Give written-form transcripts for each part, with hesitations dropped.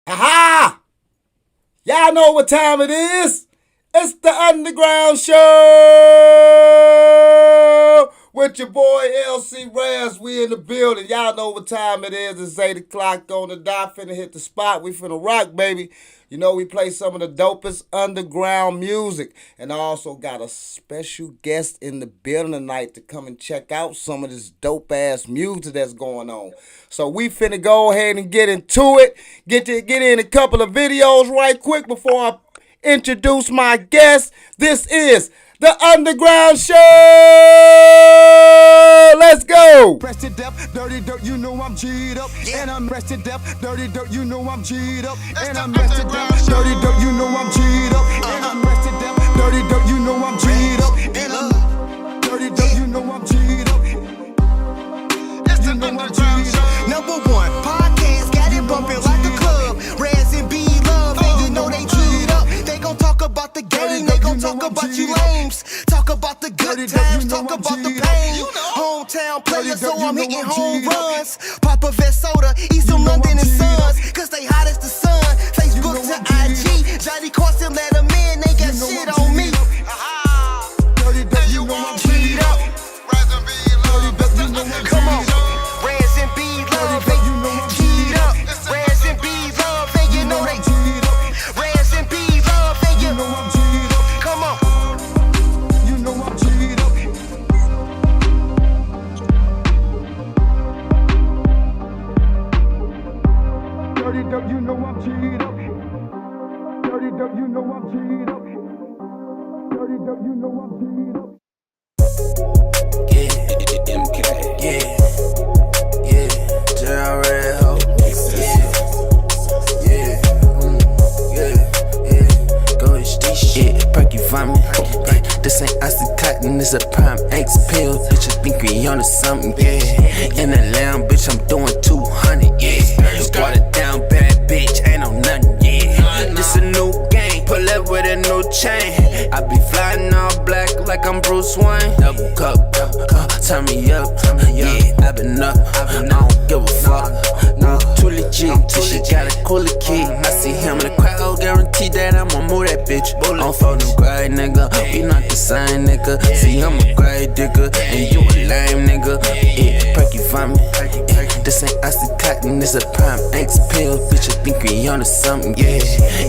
Ha! Y'all know what time it is. It's the Underground Show with your boy LC Raz. We in the building. Y'all know what time it is. It's 8 o'clock on the dot. Finna hit the spot. We finna rock, baby. You know, we play some of the dopest underground music. And I also got a special guest in the building tonight to come and check out some of this dope ass music that's going on. So we finna go ahead and get into it. Get in a couple of videos right quick before I introduce my guest. This is the Underground Show. Let's go. Rested up, dirty dirt, you know I'm G'd up. And I'm rested up, dirty dirt, you know I'm G'd up. And I'm rested up, dirty dirt, you know I'm G'd up. And I'm rested up, dirty dirt, you know I'm G'd up. And I'm dirty dirt, you know I'm G'd up. You know I'm G'd up. Number one, podcast got it bumping like a club. Raz and B love, and you know they G'd up. They gon' talk about the game, they gon' talk about you lames. Talk about the good times, talk about the pain. Hometown player, so I'm hitting home runs. Papa Vet Soda, Eastern London and Sons, cause they hot as the sun. Facebook to IG, Johnny Carson let them in, they got shit on me. You want G'd up. Come on, Raz and B love, they G'd up. Raz and B love, and you know they Raz and B love, and you know I'm G'd up. Come on, you know I'm G'd up. Dirty dirt, you know I'm G'd up. Dirty dirt, you know I'm G'd up. Dirty dirt, you know I'm G'd up. Yeah, MK, yeah, yeah, JRL, yeah, yeah, yeah, go HD shit, perky vomit, this ain't Oxycontin, this a prime X pill, bitch, I think we on to something, yeah, in the lamb, bitch, I'm doing 200, yeah, water down, bad bitch, ain't on nothing, yeah, this a new game, pull up with a new chain, I be flying all black like I'm Bruce Wayne, double cup, turn me up, yeah, I been up, I don't give a fuck, no, too legit, till she got a cooler key, I see him in the crowd, guarantee that I'ma move that bitch, I'm for them gray nigga, we not the same nigga, see I'm a gray digger, and you a lame nigga, yeah, perky vomit, this ain't Oxycontin, this a prime X pill, bitch, I think we on to something, yeah,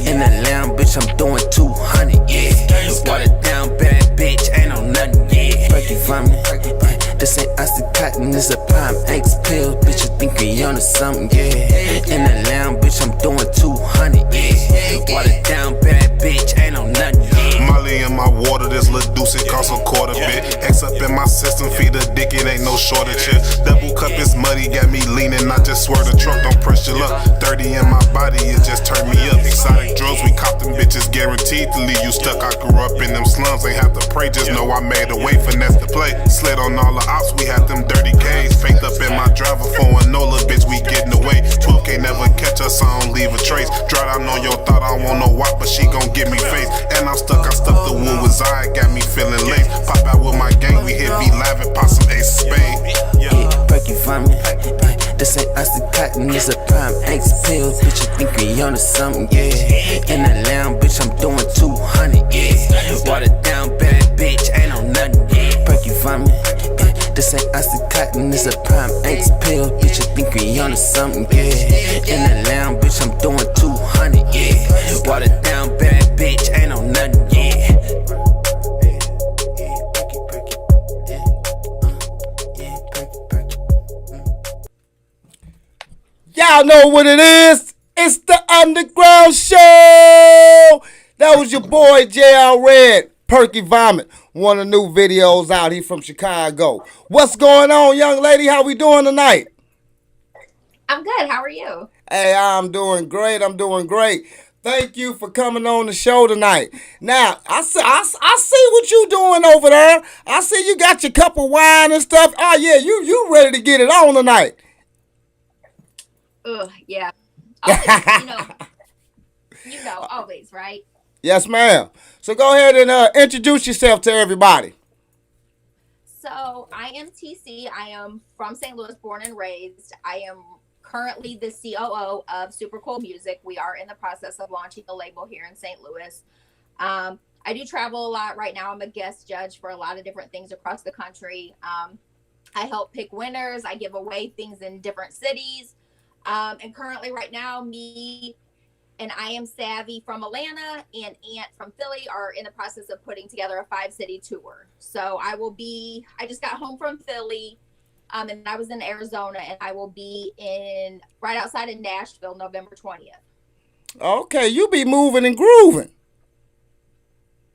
in the lamb, bitch, I'm doing 200, yeah, water down, bad bitch, ain't on nothing, yeah, perky vomit, this ain't Oxycontin, this a prime X pill, bitch, I think we on to something, yeah, in the lamb, bitch, I'm doing 200, yeah, water down, bad bitch, ain't on nothing, yeah. Molly in my water, this little deuce, it costs a quarter bit. X up in my system, feed a dick, it ain't no shortage here. Double cup is muddy, got me leaning, I just swear the truck don't press your luck. 30 in my body, it just turned me up. Exotic drugs, we cop them bitches, guaranteed to leave you stuck. I grew up in them slums, ain't have to pray, just know I made a way, finesse the play. Slid on all the ops, we had them dirty K's. Faith up in my driver, phone Nola, bitch, we getting away. 12 can't never catch us, I don't leave a trace. Dry down on your thought, I don't want no wop, but she gon' give me face. And I'm stuck, I stuck the wood with Zai, got me feeling late. Pop out with my gang, we hit be live and pop some ace of spade. Yeah, perky vomit, this ain't Oxycontin, this a prime X pill, bitch, I think we on to something, yeah, in the lamb, bitch, I'm doing 200, yeah, water down, bad bitch, ain't on nothing, yeah, perky vomit, this ain't Oxycontin, this a prime X pill, bitch, I think we on to something, yeah, in the lamb, bitch, I'm doing 200, yeah, water down, bad bitch, ain't on nothing, yeah. Y'all know what it is. It's the Underground Show. That was your boy JR Red, Perky Vomit. One of the new videos out. He from Chicago. What's going on, young lady? How we doing tonight? I'm good. How are you? Hey, I'm doing great. I'm doing great. Thank you for coming on the show tonight. Now, I see what you doing over there. I see you got your cup of wine and stuff. Oh yeah, you ready to get it on tonight. Ugh, yeah. Always, always, right? Yes, ma'am. So go ahead and introduce yourself to everybody. So I am TC. I am from St. Louis, born and raised. I am currently the COO of Super Cool Music. We are in the process of launching a label here in St. Louis. I do travel a lot right now. I'm a guest judge for a lot of different things across the country. I help pick winners. I give away things in different cities. And currently right now, me and I Am Savvy from Atlanta and Ant from Philly are in the process of putting together a 5-city tour. So I just got home from Philly, and I was in Arizona, and I will be right outside of Nashville, November 20th. Okay, you be moving and grooving.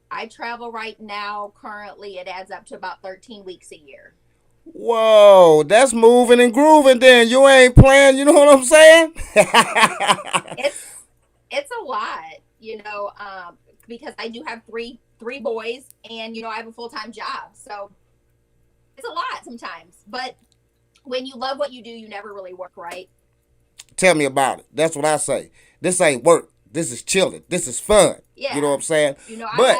I travel right now, currently, it adds up to about 13 weeks a year. Whoa, that's moving and grooving then. You ain't playing, you know what I'm saying? It's a lot, because I do have three boys, and I have a full-time job, so it's a lot sometimes. But when you love what you do, you never really work, right? Tell me about it. That's what I say. This ain't work. This is chilling. This is fun. Yeah. You know what I'm saying? But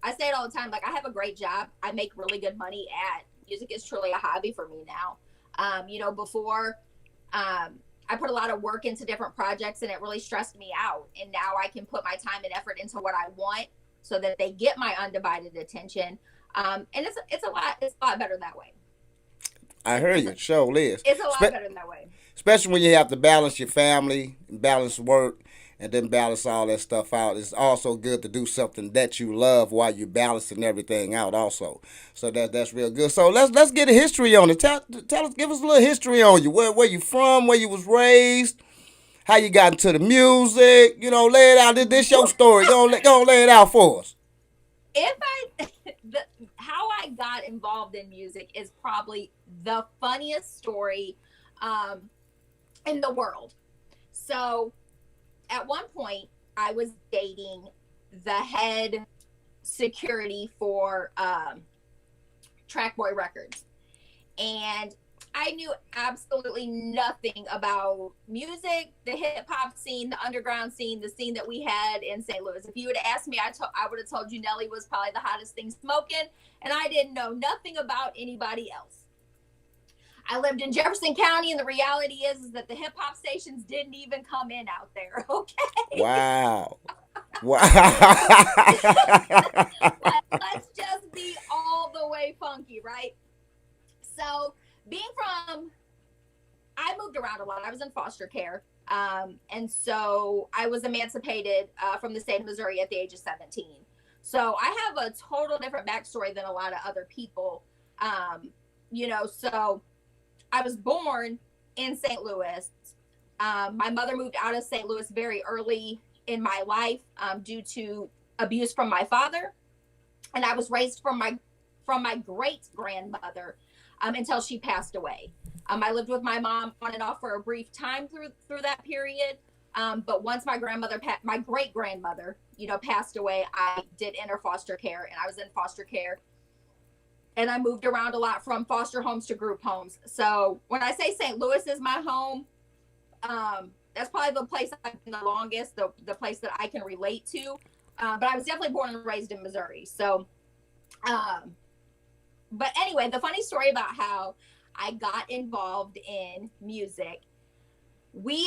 I say it all the time. Like, I have a great job. I make really good money at music. Is truly a hobby for me now. Before, I put a lot of work into different projects, and it really stressed me out. And now I can put my time and effort into what I want, so that they get my undivided attention. And it's a lot better that way. I heard you. Sure is. It's a lot better that way. Especially when you have to balance your family, balance work, and then balance all that stuff out. It's also good to do something that you love while you're balancing everything out also. So that's real good. So let's get a history on it. Tell us, give us a little history on you. Where you from, where you was raised, how you got into the music. Lay it out. This your story. Go lay it out for us. How I got involved in music is probably the funniest story in the world. So at one point, I was dating the head security for Trackboy Records, and I knew absolutely nothing about music, the hip hop scene, the underground scene, the scene that we had in St. Louis. If you would have asked me, I would have told you Nelly was probably the hottest thing smoking, and I didn't know nothing about anybody else. I lived in Jefferson County, and the reality is that the hip hop stations didn't even come in out there. Okay. Wow. Let's just be all the way funky, right? So I moved around a lot. I was in foster care. And so I was emancipated from the state of Missouri at the age of 17. So I have a total different backstory than a lot of other people. So I was born in St. Louis. My mother moved out of St. Louis very early in my life due to abuse from my father. And I was raised from my great grandmother until she passed away. I lived with my mom on and off for a brief time through that period. But once my great grandmother, passed away, I did enter foster care, and I was in foster care. And I moved around a lot from foster homes to group homes. So when I say St. Louis is my home, that's probably the place I've been the longest, the place that I can relate to. But I was definitely born and raised in Missouri. So, but anyway, the funny story about how I got involved in music. We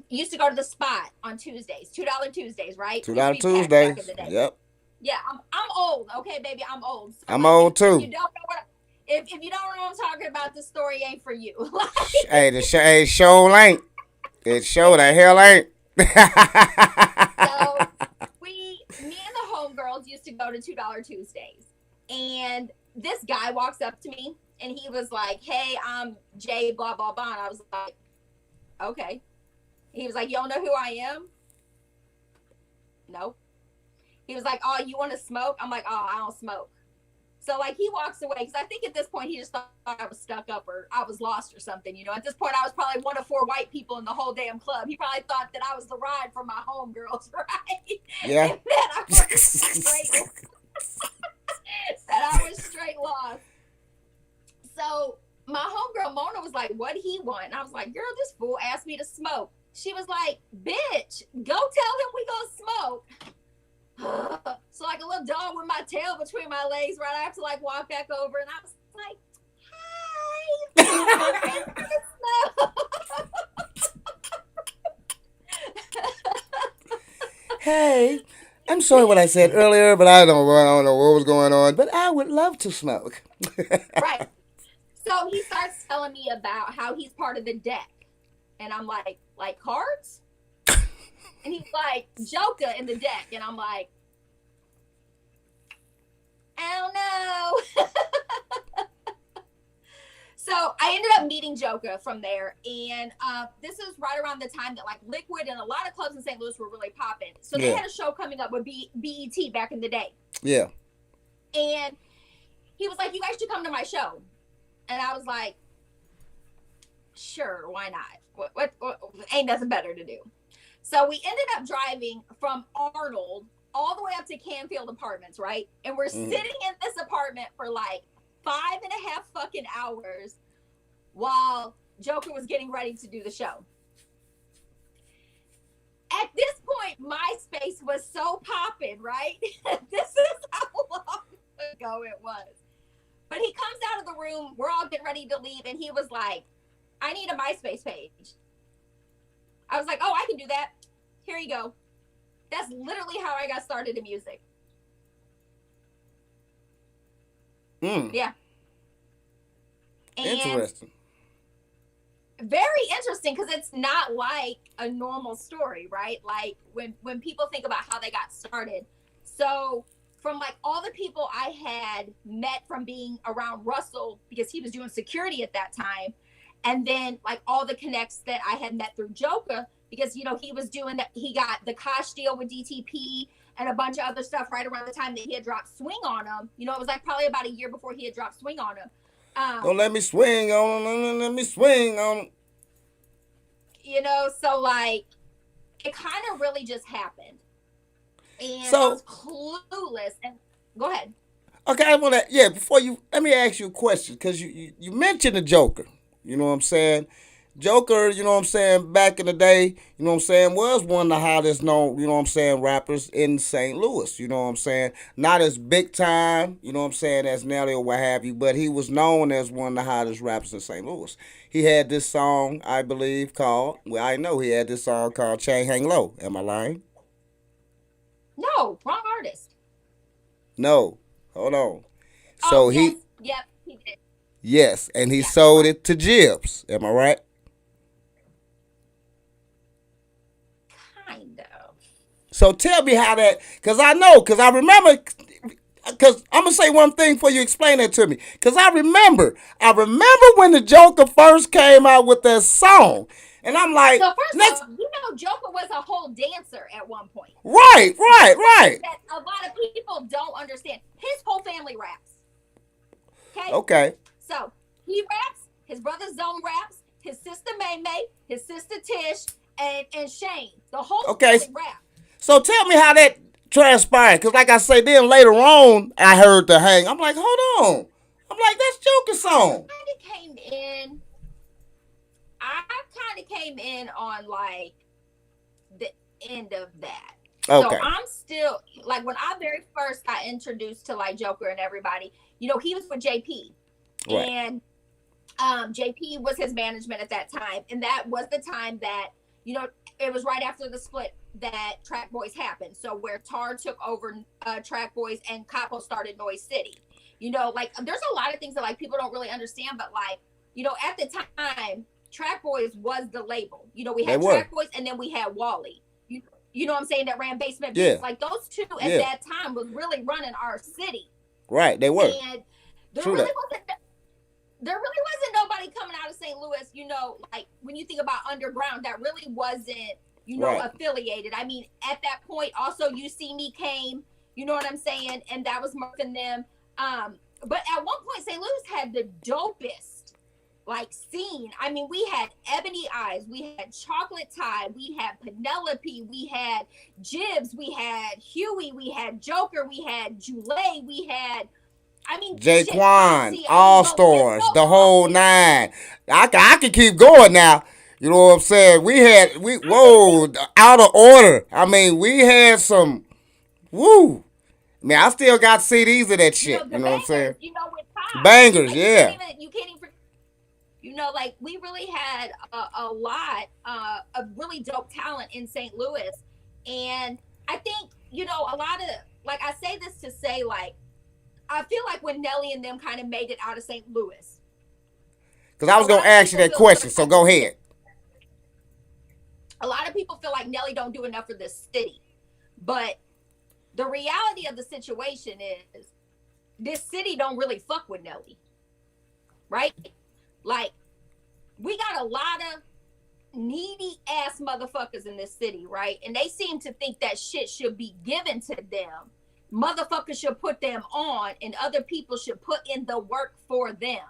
used to go to the Spot on Tuesdays, $2 Tuesdays, right? $2 Tuesdays. Yep. Yeah, I'm old. Okay, baby, I'm old. So I'm old too. If you don't know what I'm talking about, the story ain't for you. Hey, the show ain't. It show the hell ain't. So me and the homegirls used to go to $2 Tuesdays, and this guy walks up to me and he was like, "Hey, I'm Jay, blah blah blah." And I was like, "Okay." He was like, "You don't know who I am?" No. He was like, "Oh, you want to smoke?" I'm like, "Oh, I don't smoke." So like he walks away because I think at this point he just thought I was stuck up or I was lost or something. At this point I was probably one of 4 white people in the whole damn club. He probably thought that I was the ride for my homegirls, right? Yeah. And that I was straight lost. So my homegirl Mona was like, "What he want?" And I was like, "Girl, this fool asked me to smoke." She was like, "Bitch, go tell him we gonna smoke." So like a little dog with my tail between my legs, right? I have to like walk back over, and I was like, "Hi." Hey, I'm sorry what I said earlier, but I don't know what was going on. But I would love to smoke. Right. So he starts telling me about how he's part of the deck. And I'm like cards? And he's like, Joker in the deck. And I'm like, I don't know. So I ended up meeting Joker from there. And this is right around the time that like Liquid and a lot of clubs in St. Louis were really popping. So they had a show coming up with BET back in the day. Yeah. And he was like, you guys should come to my show. And I was like, sure, why not? What ain't nothing better to do. So we ended up driving from Arnold all the way up to Canfield Apartments, right? And we're sitting in this apartment for like 5.5 fucking hours while Joker was getting ready to do the show. At this point, MySpace was so popping, right? This is how long ago it was. But he comes out of the room, we're all getting ready to leave, and he was like, I need a MySpace page. I was like, oh, I can do that. Here you go. That's literally how I got started in music. Yeah. And Interesting. very interesting because it's not like a normal story, right? Like when people think about how they got started. So from like all the people I had met from being around Russell, because he was doing security at that time, and then like all the connects that I had met through Joker, because you know he was doing that, he got the Kosh deal with DTP and a bunch of other stuff right around the time that he had dropped Swing on him. You know, it was like probably about a year before he had dropped Swing on him. Don't let me swing on him. Let me swing on him. You know, so like it kind of really just happened. And So- I was clueless. And go ahead. Okay, I want to, before you, let me ask you a question, because you mentioned the Joker, you know what I'm saying? Joker, you know what I'm saying, back in the day, you know what I'm saying, was one of the hottest known, you know what I'm saying, rappers in St. Louis, you know what I'm saying? Not as big time, you know what I'm saying, as Nelly or what have you, but he was known as one of the hottest rappers in St. Louis. He had this song, I believe, called, well, I know he had this song called Chain Hang Low. Am I lying? No, wrong artist. No. Hold on. So yes. Yep, he did. yes, and he Yeah. sold it to Jibs. Am I right? Kind of. So tell me how that, because I remember, because I'm going to say one thing before you explain that to me. Because I remember when the Joker first came out with that song. And I'm like, So first of all, you know Joker was a whole dancer at one point. right. That a lot of people don't understand. His whole family raps. Okay. So he raps, his brother Zone raps, his sister May May, his sister Tish, and Shane. The whole Okay. family rap. So tell me how that transpired. Because like I say, then later on, I heard the hang. I'm like, hold on. I'm like, that's Joker's song. I kind of came in on like the end of that. Okay. So I'm still like when I very first got introduced to like Joker and everybody, you know, he was with JP. Right. And JP was his management at that time. And that was the time that, you know, it was right after the split that Track Boys happened. So where Tar took over Track Boys and Capo started Noise City. You know, like there's a lot of things that like people don't really understand, but like, you know, at the time, Track Boys was the label. You know, we had Track Boys and then we had Wally. You know what I'm saying? That ran Basement Beats. Yeah. Like those two at that time was really running our city. Right, they were. And there really wasn't nobody coming out of St. Louis, you know, like when you think about underground, that really wasn't, you know, affiliated. I mean, at that point, also You See Me came, you know what I'm saying? And that was Murph and them. But at one point, St. Louis had the dopest like scene. I mean, we had Ebony Eyes, we had Chocolate Tie, we had Penelope, we had Jibs, we had Huey, we had Joker, we had Jule, we had, I mean, Jaquan, All Stars, the whole nine. I can keep going now. You know what I'm saying? Out of order. I mean, we had some, woo. Man, I still got CDs of that shit. You know what I'm saying? You know, with Ty, Bangers, like, yeah. You can't even, you know, like we really had a lot of really dope talent in St. Louis. And I think, you know, a lot of, like, I say this to say, like, I feel like when Nelly and them kind of made it out of St. Louis. Because I was going to ask you that question, so go ahead. A lot of people feel like Nelly don't do enough for this city. But the reality of the situation is this city don't really fuck with Nelly. Right? Like, we got a lot of needy ass motherfuckers in this city, right? And they seem to think that shit should be given to them. Motherfuckers should put them on, and other people should put in the work for them.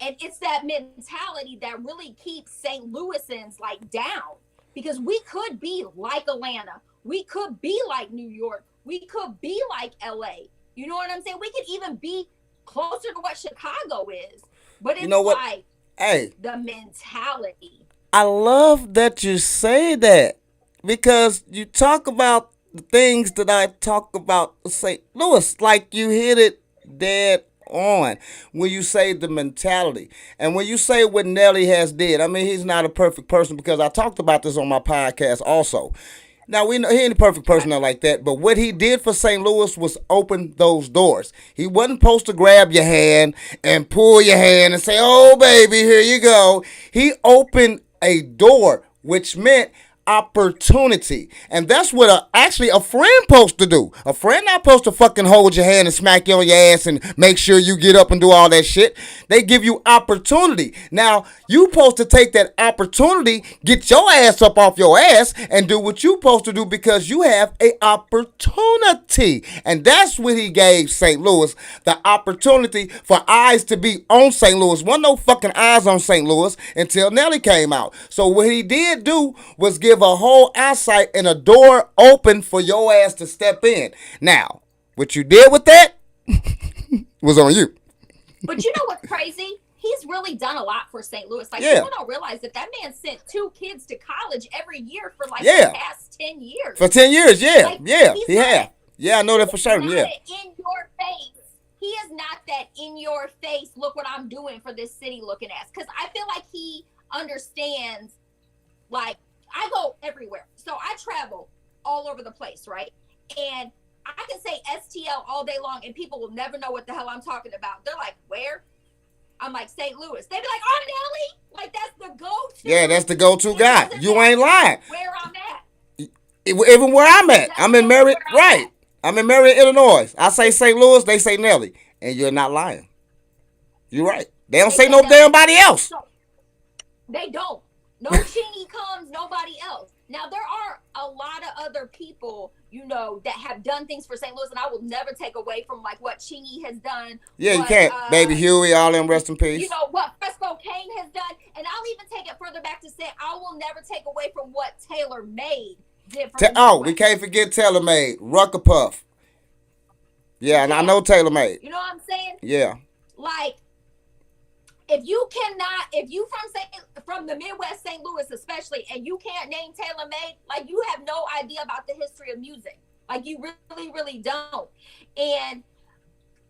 And it's that mentality that really keeps St. Louisans like down, because we could be like Atlanta, we could be like New York, we could be like LA. You know what I'm saying? We could even be closer to what Chicago is. But it's, you know what? Like, hey, the mentality. I love that you say that, because you talk about the things that I talk about St. Louis, like you hit it dead on when you say the mentality. And when you say what Nelly has did, I mean, he's not a perfect person, because I talked about this on my podcast also. Now, we know he ain't a perfect person like that, but what he did for St. Louis was open those doors. He wasn't supposed to grab your hand and pull your hand and say, oh, baby, here you go. He opened a door, which meant opportunity. And that's what actually a friend supposed to do. A friend not supposed to fucking hold your hand and smack you on your ass and make sure you get up and do all that shit. They give you opportunity. Now, you supposed to take that opportunity, get your ass up off your ass, and do what you supposed to do, because you have a opportunity. And that's what he gave St. Louis, the opportunity for eyes to be on St. Louis. Wasn't no fucking eyes on St. Louis until Nelly came out. So what he did do was give a whole eyesight and a door open for your ass to step in. Now, what you did with that was on you. But you know what's crazy? He's really done a lot for St. Louis. Like, people don't realize that man sent 2 kids to college every year for like the past 10 years. For 10 years, like, he had. Yeah, I know that for certain. Yeah. In your face. He is not that in your face, look what I'm doing for this city looking ass. Because I feel like he understands, like, I go everywhere. So I travel all over the place, right? And I can say STL all day long and people will never know what the hell I'm talking about. They're like, where? I'm like, St. Louis. They be like, oh, Nelly? Like, that's the go-to. Yeah, that's the go-to guy. You ain't lying. Where I'm at. Even where I'm at. I'm in Marion, right. I'm in Marion, Illinois. I say St. Louis, they say Nelly. And you're not lying. You're right. They don't say no damn body else. They don't. No Chingy comes, nobody else. Now, there are a lot of other people, you know, that have done things for St. Louis, and I will never take away from, like, what Chingy has done. Yeah, you can't. Baby Huey, all them, rest in peace. You know, what Fresco Kane has done. And I'll even take it further back to say I will never take away from what Taylor Made did for we can't forget Taylor Made. Rucker Puff. Yeah, and I know Taylor Made. You know what I'm saying? Yeah. Like, if you from the Midwest, St. Louis especially, and you can't name Taylor Made, like, you have no idea about the history of music. Like, you really, really don't. And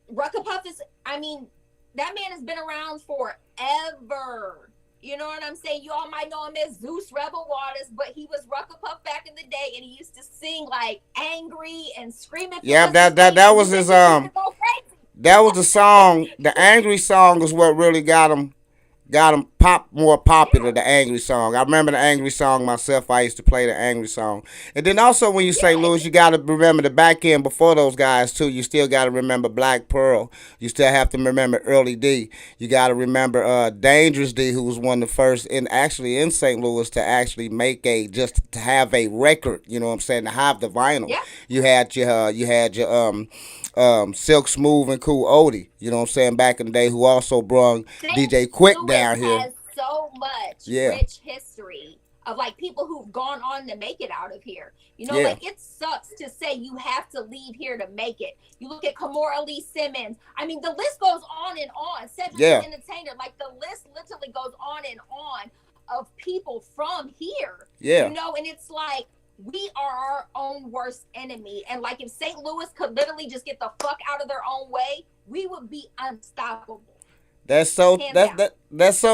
Rucker Puff is, I mean, that man has been around forever. You know what I'm saying? You all might know him as Zeus Rebel Waters, but he was Rucker Puff back in the day, and he used to sing like angry and screaming. Yeah, that was his that was the song. The angry song is what really got him more popular, the angry song. I remember the angry song myself. I used to play the angry song. And then also when you say Louis, you got to remember the back end before those guys too. You still got to remember Black Pearl. You still have to remember Early D. You got to remember Dangerous D, who was one of the first in St. Louis to actually make to have a record, you know what I'm saying, to have the vinyl. Yeah. You had your Silk Smooth and Cool Odie, you know what I'm saying, back in the day, who also brung DJ Quick down here. Has so much rich history of, like, people who've gone on to make it out of here. You know, like, it sucks to say you have to leave here to make it. You look at Kimora Lee Simmons. I mean, the list goes on and on. Cedric the Entertainer. Like, the list literally goes on and on of people from here. Yeah. You know, and it's like, we are our own worst enemy. And, like, if St. Louis could literally just get the fuck out of their own way, we would be unstoppable. That's so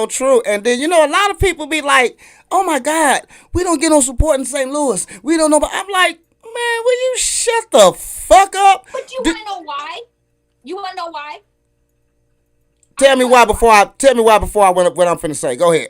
true. And then, you know, a lot of people be like, oh my God, we don't get no support in St. Louis. We don't know. But I'm like, Man, will you shut the fuck up? But you want to know why? You want to know why? Tell me why before I what I'm finna say. Go ahead.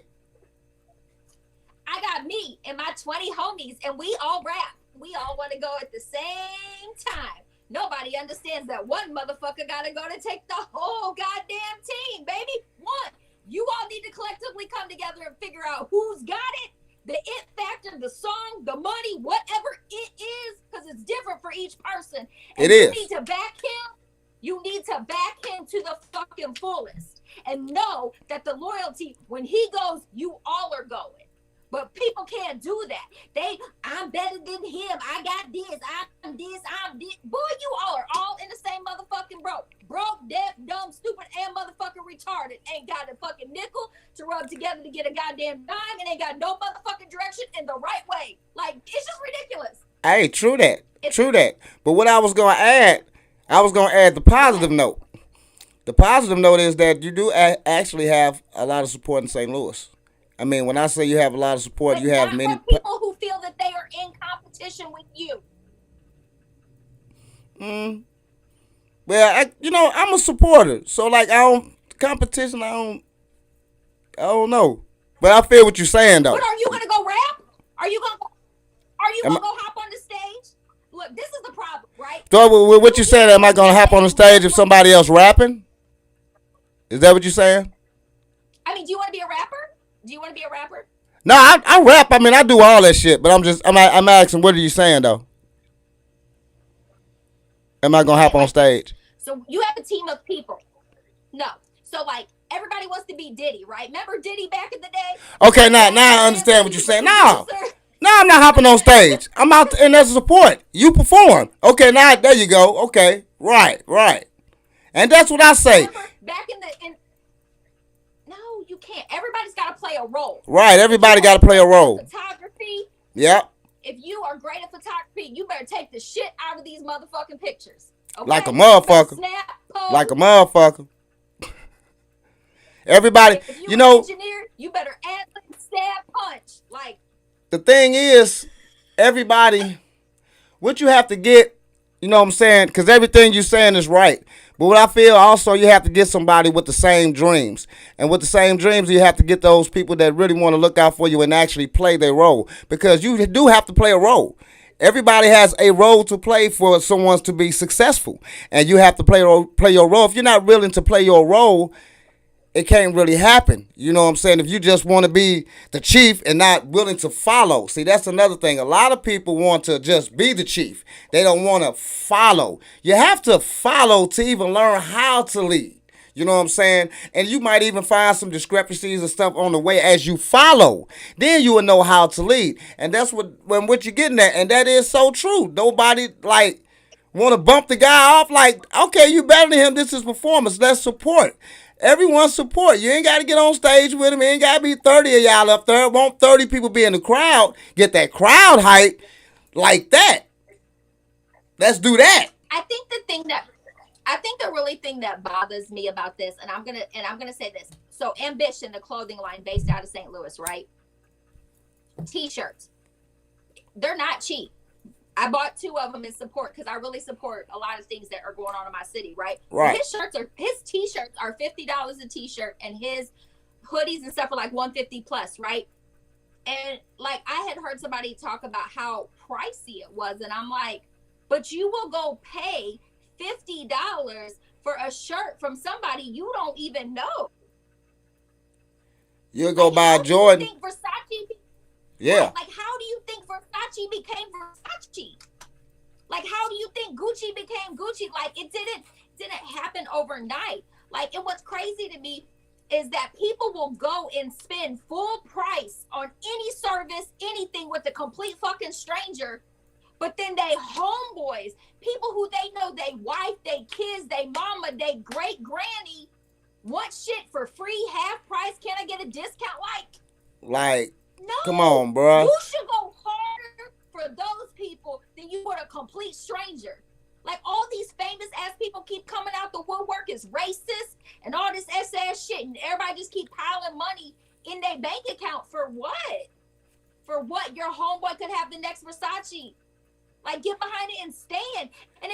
I got me and my 20 homies, and we all rap. We all want to go at the same time. Nobody understands that one motherfucker got to go to take the whole goddamn team, baby. One. You all need to collectively come together and figure out who's got it, the it factor, the song, the money, whatever it is, because it's different for each person. And you need to back him. You need to back him to the fucking fullest. And know that the loyalty, when he goes, you all are going. But people can't do that. I'm better than him. I got this. I'm this. Boy, you all are all in the same motherfucking broke. Broke, deaf, dumb, stupid, and motherfucking retarded. Ain't got a fucking nickel to rub together to get a goddamn dime, and ain't got no motherfucking direction in the right way. Like, it's just ridiculous. Hey, true that. But what I was going to add the positive note. The positive note is that you do actually have a lot of support in St. Louis. I mean, when I say you have a lot of support, but you have not many people who feel that they are in competition with you. Well, I'm a supporter, so like I don't know. But I feel what you're saying though. But are you gonna go rap? Are you gonna go hop on the stage? Look, this is the problem, right? So what you saying? Am I gonna hop on the stage if somebody else rapping? Is that what you're saying? I mean, do you want to be a rapper? Do you want to be a rapper? No, I rap. I mean, I do all that shit. But I'm asking, what are you saying though? Am I gonna hop on stage? So you have a team of people. No. So like everybody wants to be Diddy, right? Remember Diddy back in the day? Okay, now I understand what you're saying. No, I'm not hopping on stage. I'm out and as a support. You perform. Okay, now there you go. Okay, right. And that's what I say. Remember, back in no, you can't. Everybody's got to play a role. Right, everybody got to play a role. Photography. Yep. If you are great at photography, you better take the shit out of these motherfucking pictures. Okay? Like a motherfucker. Snap, pose. Like a motherfucker. Everybody, if you're an engineer, you better add stab punch. Like the thing is, everybody, what you have to get, you know what I'm saying? Because everything you're saying is right. But what I feel also, you have to get somebody with the same dreams. And with the same dreams, you have to get those people that really want to look out for you and actually play their role. Because you do have to play a role. Everybody has a role to play for someone to be successful. And you have to play your role. If you're not willing to play your role, it can't really happen. You know what I'm saying? If you just want to be the chief and not willing to follow. See, that's another thing. A lot of people want to just be the chief. They don't want to follow. You have to follow to even learn how to lead. You know what I'm saying? And you might even find some discrepancies and stuff on the way as you follow. Then you will know how to lead. And that's what you're getting at. And that is so true. Nobody, want to bump the guy off like, okay, you better than him. This is performance. Let's support. Everyone support. You ain't got to get on stage with him. It ain't got to be 30 of y'all up there. Won't 30 people be in the crowd? Get that crowd hype like that. Let's do that. I think the really thing that bothers me about this, and I'm gonna say this. So Ambition, the clothing line based out of St. Louis, right? T-shirts. They're not cheap. I bought 2 of them in support because I really support a lot of things that are going on in my city, right? Right. His t-shirts are $50 a t-shirt, and his hoodies and stuff are like $150 plus, right? And like I had heard somebody talk about how pricey it was, and I'm like, but you will go pay $50 for a shirt from somebody you don't even know. You'll go buy a Jordan. You think Versace? Yeah. Like, how do you think Versace became Versace? Like, how do you think Gucci became Gucci? Like, it didn't happen overnight. Like, and what's crazy to me is that people will go and spend full price on any service, anything with a complete fucking stranger, but then they homeboys, people who they know, they wife, they kids, they mama, they great granny, want shit for free, half price. Can I get a discount? Like, no. Come on, bro. You should go harder for those people than you would a complete stranger. Like, all these famous ass people keep coming out the woodwork is racist and all this ass shit, and everybody just keep piling money in their bank account for what? For what? Your homeboy could have the next Versace. Like, get behind it and stand. And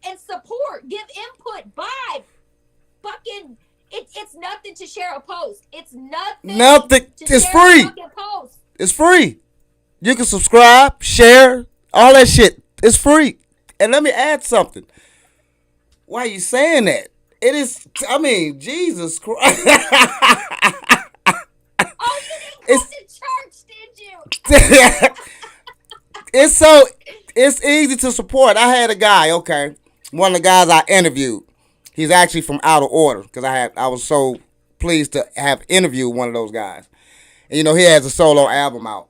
and support. Give input. Buy. Fucking, it's nothing to share a post. It's nothing. Nothing. To It's share free. A fucking post. It's free. You can subscribe, share, all that shit. It's free. And let me add something. Why are you saying that? It is, I mean, Jesus Christ. Oh, you didn't go to church, did you? It's easy to support. I had a guy, okay, one of the guys I interviewed. He's actually from Out of Order because I was so pleased to have interviewed one of those guys. And, you know, he has a solo album out.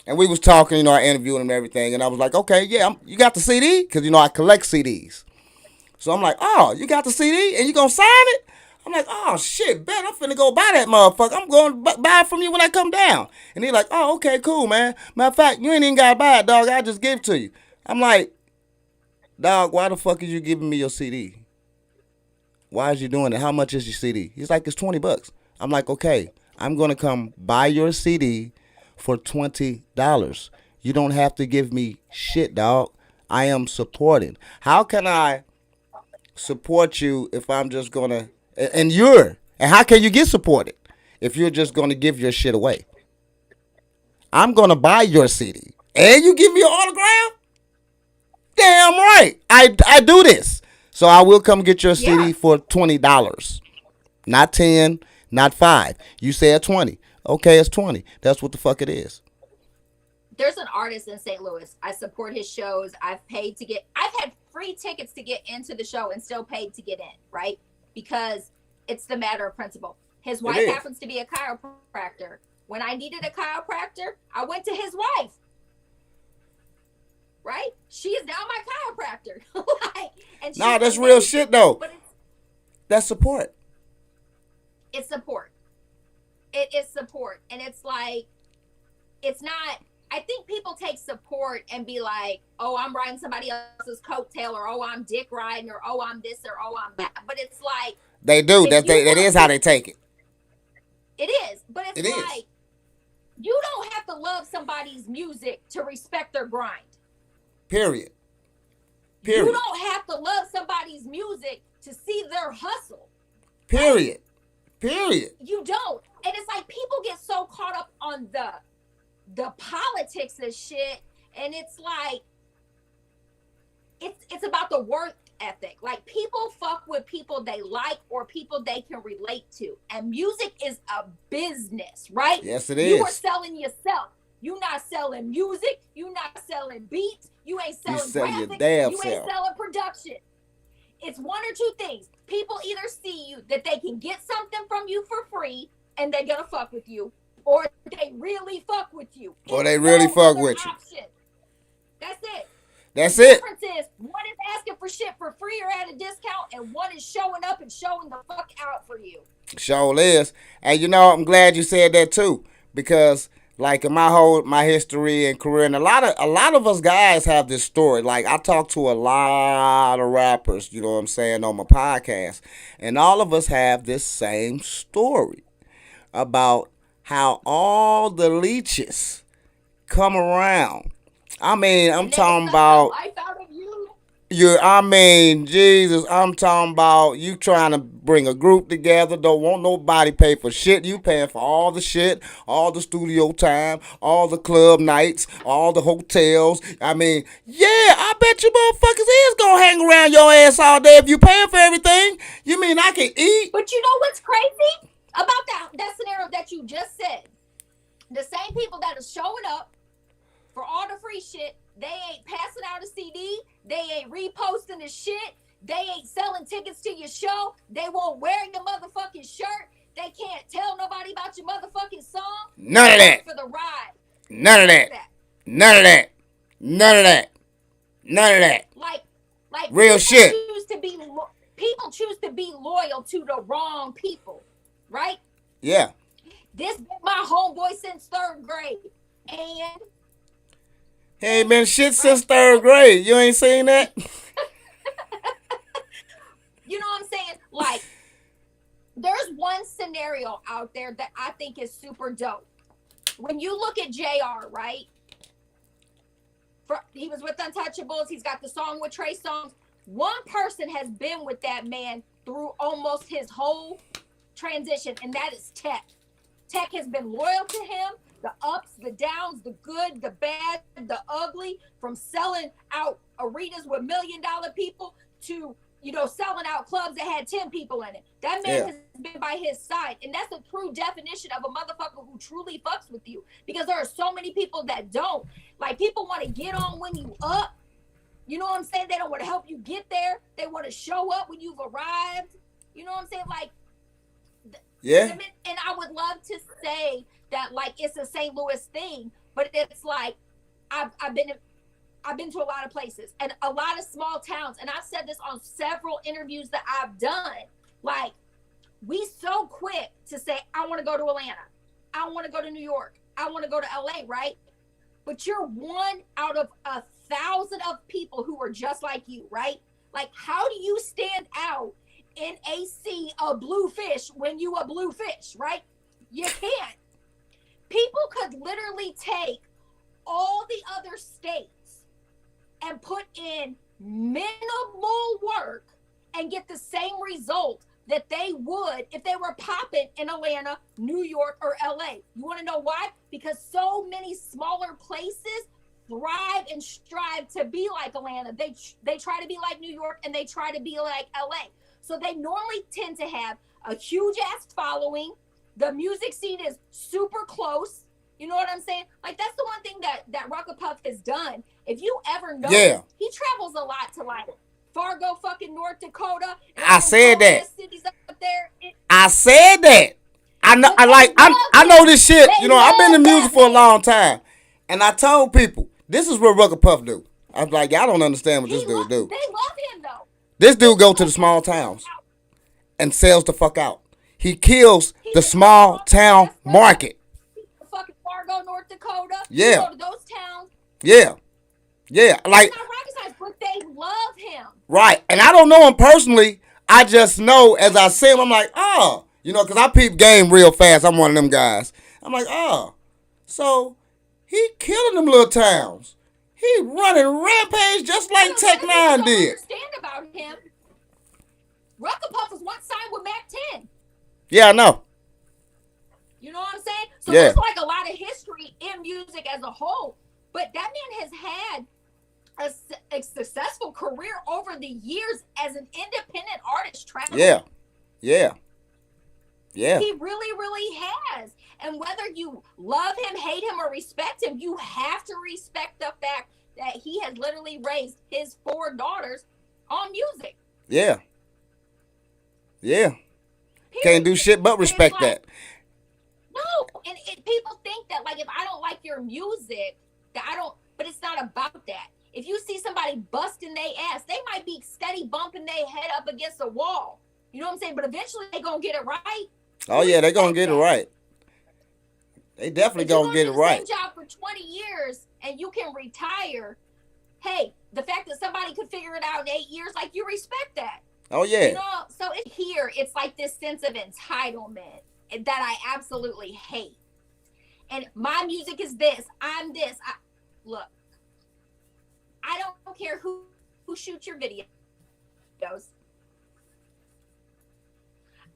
And we was talking, you know, I interviewed him and everything. And I was like, okay, yeah, you got the CD? Because, you know, I collect CDs. So I'm like, oh, you got the CD and you going to sign it? I'm like, oh, shit, bet I'm finna go buy that motherfucker. I'm going to buy it from you when I come down. And he's like, oh, okay, cool, man. Matter of fact, you ain't even got to buy it, dog. I just give it to you. I'm like, dog, why the fuck are you giving me your CD? Why is you doing it? How much is your CD? He's like, it's $20. I'm like, okay, I'm going to come buy your CD for $20. You don't have to give me shit, dog. I am supporting. How can I support you if I'm just going to, and how can you get supported if you're just going to give your shit away? I'm going to buy your CD and you give me an autograph? Damn right. I do this. So I will come get your CD for $20. Not 10, not 5. You said 20. Okay, it's 20. That's what the fuck it is. There's an artist in St. Louis. I support his shows. I've had free tickets to get into the show and still paid to get in, right? Because it's the matter of principle. His wife happens to be a chiropractor. When I needed a chiropractor, I went to his wife. Right? She is now my chiropractor. That's real shit though. But that's support. It's support. It is support. And it's like, it's not, I think people take support and be like, oh, I'm riding somebody else's coattail, or oh, I'm dick riding, or oh, I'm this, or oh, I'm that. But it's like, they do. That is how they take it. It is. But it's like, you don't have to love somebody's music to respect their grind. Period. You don't have to love somebody's music to see their hustle. Period. You don't. And it's like, people get so caught up on the politics of shit, and it's like, it's about the work ethic. Like, people fuck with people they like or people they can relate to. And music is a business, right? Yes, it is. You are selling yourself. You not selling music. You not selling beats. You ain't selling graphics. You ain't selling production. It's one or two things. People either see you that they can get something from you for free and they're gonna fuck with you, or they really fuck with you. Or they really fuck with you. That's it. That's it. The difference is, one is asking for shit for free or at a discount, and one is showing up and showing the fuck out for you. Sure is. And you know, I'm glad you said that too, because like in my history and career, and a lot of us guys have this story. Like, I talk to a lot of rappers, you know what I'm saying, on my podcast, and all of us have this same story about how all the leeches come around. I mean, I'm talking about Jesus, I'm talking about you trying to bring a group together, don't want nobody pay for shit. You paying for all the shit, all the studio time, all the club nights, all the hotels. I mean, yeah, I bet you motherfuckers is gonna hang around your ass all day if you paying for everything. You mean I can eat? But you know what's crazy about that scenario that you just said? The same people that are showing up for all the free shit, they ain't passing out a CD, they ain't reposting the shit, they ain't selling tickets to your show, they won't wear your motherfucking shirt, they can't tell nobody about your motherfucking song. None of that. For the ride. None of that. None of that. None of that. None of that. Like real shit. People choose to be loyal to the wrong people, right? Yeah. This been my homeboy since 3rd grade, and he ain't been shit since 3rd grade. You ain't seen that? You know what I'm saying? Like, there's one scenario out there that I think is super dope. When you look at JR, right? He was with Untouchables. He's got the song with Trey Songz. One person has been with that man through almost his whole transition, and that is Tech. Tech has been loyal to him. The ups, the downs, the good, the bad, the ugly, from selling out arenas with $1 million people to, you know, selling out clubs that had 10 people in it. That man has been by his side. And that's a true definition of a motherfucker who truly fucks with you. Because there are so many people that don't. Like, people want to get on when you up. You know what I'm saying? They don't want to help you get there. They want to show up when you've arrived. You know what I'm saying? Like, yeah. And I would love to say that, like, it's a St. Louis thing, but it's like I've been to a lot of places and a lot of small towns, and I've said this on several interviews that I've done. Like, we so quick to say, I want to go to Atlanta, I want to go to New York, I want to go to LA, right? But you're one out of 1,000 of people who are just like you, right? Like, how do you stand out in a sea of blue fish when you a blue fish, right? You can't. People could literally take all the other states and put in minimal work and get the same result that they would if they were popping in Atlanta, New York, or LA. You want to know why? Because so many smaller places thrive and strive to be like Atlanta. They try to be like New York, and they try to be like LA. So they normally tend to have a huge ass following. The music scene is super close. You know what I'm saying? Like, that's the one thing that Rucka Puff has done. If you ever notice, he travels a lot to, like, Fargo, fucking North Dakota. I said that. Cities up there. I said that. I know. I know this shit. You know, I've been in music for a long time, and I told people this is what Rucka Puff do. I was like, y'all don't understand what this dude do. They love him though. This dude go to the small towns and sells the fuck out. He kills the small town market. Fucking Fargo, North Dakota. Yeah. You go to those towns. Yeah. Yeah. Like, it's not rocket science, but they love him. Right. And I don't know him personally. I just know as I see him, I'm like, oh. You know, because I peep game real fast. I'm one of them guys. I'm like, oh. So, he killing them little towns. He running rampage just like Tech N9ne did. Understand about him. Rucka Puff was once signed with Mac 10. Yeah, I know. You know what I'm saying? So there's like a lot of history in music as a whole. But that man has had a successful career over the years as an independent artist traveling. Yeah. Yeah. Yeah. He really, really has. And whether you love him, hate him, or respect him, you have to respect the fact that he has literally raised his 4 daughters on music. Yeah. Yeah. Can't do shit but respect that. No. And people think that, like, if I don't like your music, that I don't, but it's not about that. If you see somebody busting their ass, they might be steady bumping their head up against a wall. You know what I'm saying? But eventually they gonna get it right. Oh yeah, they gonna get it right. They definitely gonna get it right. If you're gonna do the same job for 20 years and you can retire, hey, the fact that somebody could figure it out in 8 years, like, you respect that. Oh yeah. You know, so it's like this sense of entitlement that I absolutely hate. And my music is this. I'm this. Look, I don't care who shoots your videos.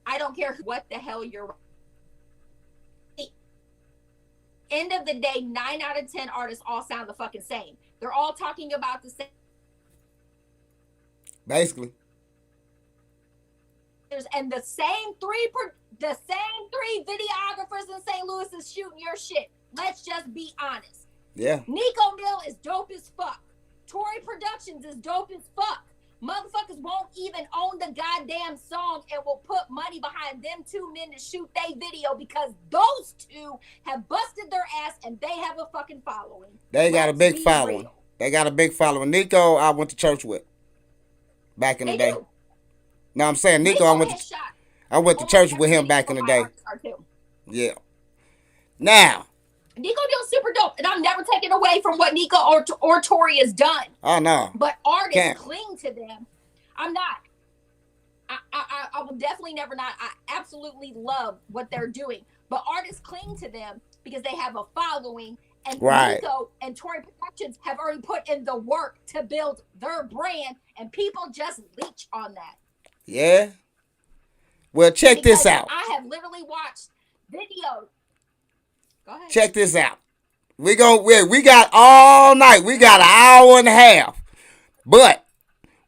I don't care what the hell you're. End of the day, 9 out of 10 artists all sound the fucking same. They're all talking about the same. Basically. And the same three videographers in St. Louis is shooting your shit. Let's just be honest. Yeah. Nico Mill is dope as fuck. Tory Productions is dope as fuck. Motherfuckers won't even own the goddamn song and will put money behind them 2 men to shoot their video because those 2 have busted their ass and they have a fucking following. They got a big following. Real. They got a big following. Nico, I went to church with back in the day. No, I'm saying Nico, I went to church with him back in the day. Yeah. Now. Nico Dill's super dope, and I'm never taking away from what Nico or Tory has done. Oh no. But artists cling to them. I'm not. I will definitely never not. I absolutely love what they're doing. But artists cling to them because they have a following And Right. Nico and Tory Productions have already put in the work to build their brand, and people just leech on that. Yeah. Well, check this Because out. I have literally watched videos. Go ahead. Check this out. We got all night. We got an hour and a half. But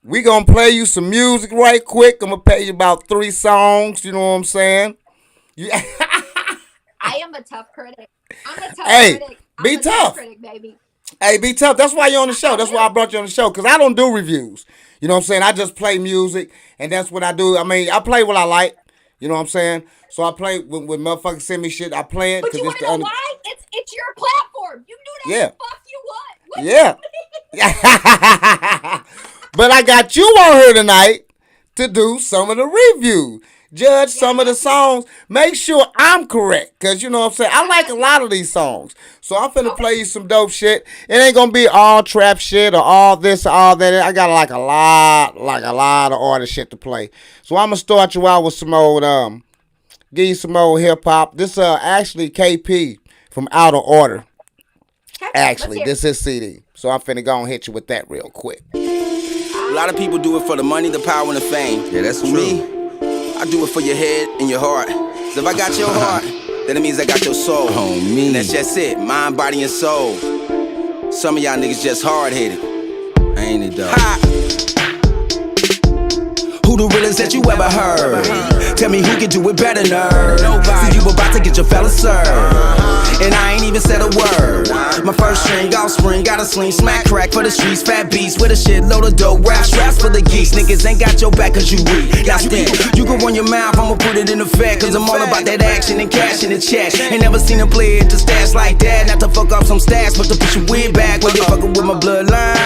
we gonna play you some music right quick. I'm gonna play you about 3 songs. You know what I'm saying? I am a tough critic. I'm a tough Hey, critic. be I'm a tough. critic, baby. Hey, be tough. That's why you're on the show. That's why I brought you on the show. Because I don't do reviews. You know what I'm saying? I just play music. And that's what I do. I mean, I play what I like. You know what I'm saying? So I play when motherfuckers send me shit. I play it. But you want to know why? It's your platform. You do that Yeah. the fuck you want. What Yeah. But I got you on here tonight to do some of the review. Judge some of the songs. Make sure I'm correct. Because, you know what I'm saying? I like a lot of these songs. So I'm finna play you some dope shit. It ain't gonna be all trap shit or all this or all that. I got like a lot of artist shit to play. So I'm gonna start you out with some old, give you some old hip hop. This actually KP from Outer Order. Actually, this is CD. So I'm finna go and hit you with that real quick. A lot of people do it for the money, the power, and the fame. Yeah, that's true. Me, I do it for your head and your heart. So if I got your heart, then it means I got your soul. Oh, me. And that's just it, mind, body, and soul. Some of y'all niggas just hard-headed. Ain't it, though? Who the realest that you ever heard? Tell me who can do it better, nerd. See, you about to get your fellas served. And I ain't even said a word. My first string, offspring, got a sling, smack crack for the streets, fat beats with a shitload of dope rap straps for the geeks. Niggas ain't got your back cause you weak. Now then, you can run your mouth, I'ma put it in effect. Cause I'm all about that action and cash in the check. Ain't never seen a player to stash like that. Not to fuck up some stats, but to push your wig back when you fucking with my bloodline.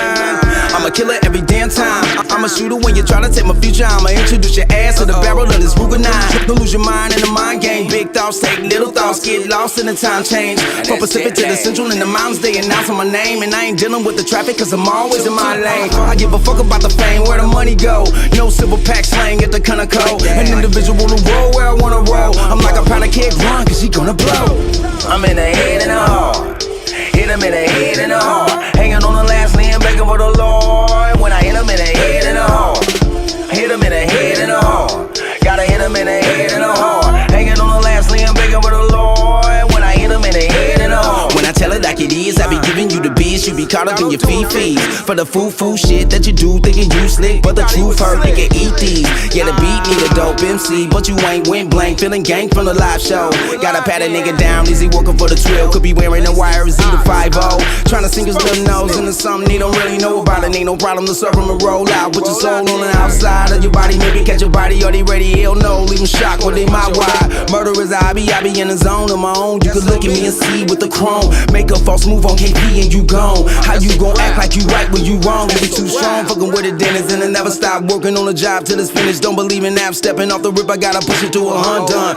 I'm a killer every damn time. I'm a shooter when you try to take my future. I'ma introduce your ass to the barrel of this Ruger 9. Don't lose your mind in the mind game. Big thoughts take little thoughts, get lost in the time change. From Pacific to the Central in the mountains, they announcing my name. And I ain't dealing with the traffic cause I'm always in my lane. I give a fuck about the fame, where the money go. No silver pack slang at the Conoco. An individual to roll where I wanna roll. I'm like a pound of kid run cause she gonna blow. I'm in the head and the heart. Hit him in the head and the heart. Hanging on the last limb, begging for the Lord. When I hit him in the head and the heart. Hit him in the head and the heart. Gotta hit him in the head and the heart. Hanging on the last limb, begging for the Lord. When I hit him in the head and the heart. When I tell it like it is, I be giving you the biz. You be caught up in your fees. For the foo shit that you do, thinking you slick. But the truth hurt, nigga, eat these. Yeah, the beat need a dope MC. But you ain't went blank, feeling gang from the live show. Gotta pat a nigga down, is he working for the trill? Could be wearing a wire, is he the 5-0? Trying to sink his little nose into something he don't really know about it. Ain't no problem to serve him and roll out. Put your soul on the outside of your body, maybe catch your body or they ready, hell no. Leave him shocked or they my wide. Murder is I be in the zone of my own. You can look at me and see with the chrome. Make a false move on KP and you gone. How you gon' act like you right when you wrong? You too strong, fucking with it, Dennis, and I never stop working on the job till it's finished. Don't believe in that, stepping off the rip, I gotta push it to a done.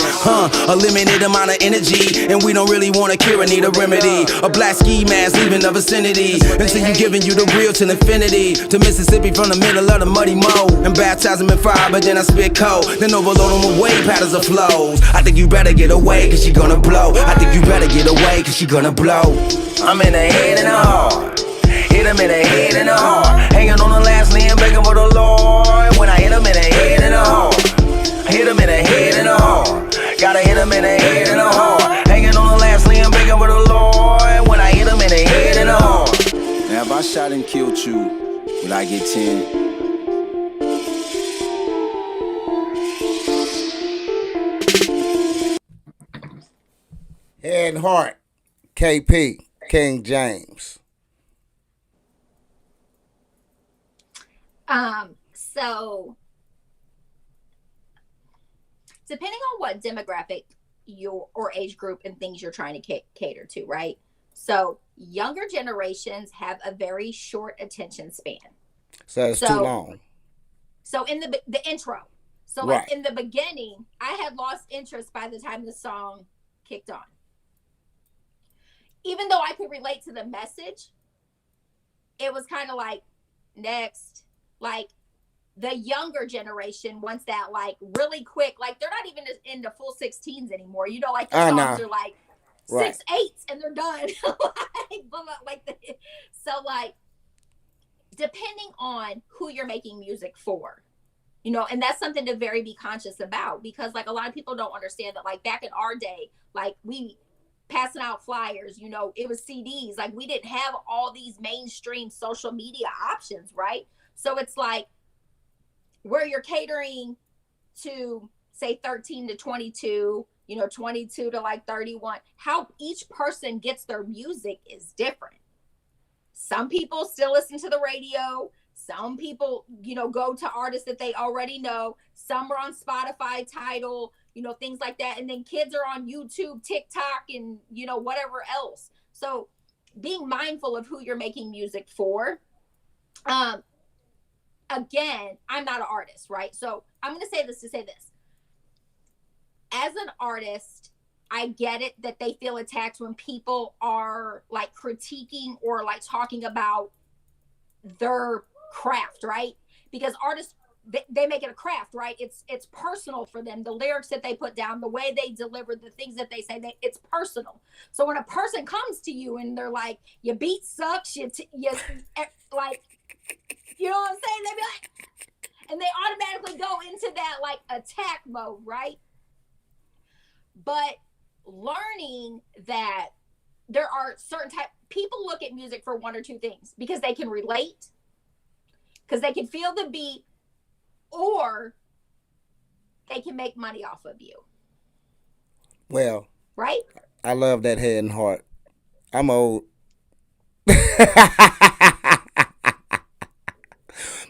A limited amount of energy, and we don't really wanna cure, I need a remedy. A black ski mask leaving the vicinity, until you giving you the real till infinity. To Mississippi from the middle of the muddy mow, and baptize them in fire, but then I spit cold. Then overload them with wave patterns of flows. I think you better get away, cause she gonna blow. I think you better get away, cause she gonna blow. I'm in the head and the heart. Hit him in the head and the heart. Hanging on the last limb, begging for the Lord. When I hit him in the head and the heart. Hit him in the head and the heart. Gotta hit him in the head and the heart. Hanging on the last limb, begging for the Lord. When I hit him in the head and the heart. Now if I shot and killed you, would I get 10? Head and Heart, KP, King James. So depending on what demographic or age group and things you're trying to cater to, right? So younger generations have a very short attention span. So it's too long. So in the intro, so right. Like in the beginning, I had lost interest by the time the song kicked on. Even though I could relate to the message, it was kind of like, next. Like, the younger generation wants that, like, really quick. Like, they're not even in the full 16s anymore. You know, like, the songs are, like, 6/8, and they're done. like, depending on who you're making music for, you know, and that's something to very be conscious about, because like a lot of people don't understand that, like back in our day, like we passing out flyers, you know, it was CDs, like we didn't have all these mainstream social media options, right? So it's like where you're catering to say 13 to 22, you know, 22 to like 31, how each person gets their music is different. Some people still listen to the radio. Some people, you know, go to artists that they already know. Some are on Spotify, Tidal, you know, things like that. And then kids are on YouTube, TikTok, and, you know, whatever else. So being mindful of who you're making music for. Again, I'm not an artist, right? So I'm going to say this. As an artist, I get it that they feel attacked when people are like critiquing or like talking about their craft, right? Because artists, they make it a craft, right? It's personal for them. The lyrics that they put down, the way they deliver, the things that they say, it's personal. So when a person comes to you and they're like, your beat sucks, you like, you know what I'm saying? They be like, and they automatically go into that like attack mode, right? But learning that there are certain people look at music for one or two things, because they can relate, because they can feel the beat, or they can make money off of you. Well, right? I love that head and heart. I'm old.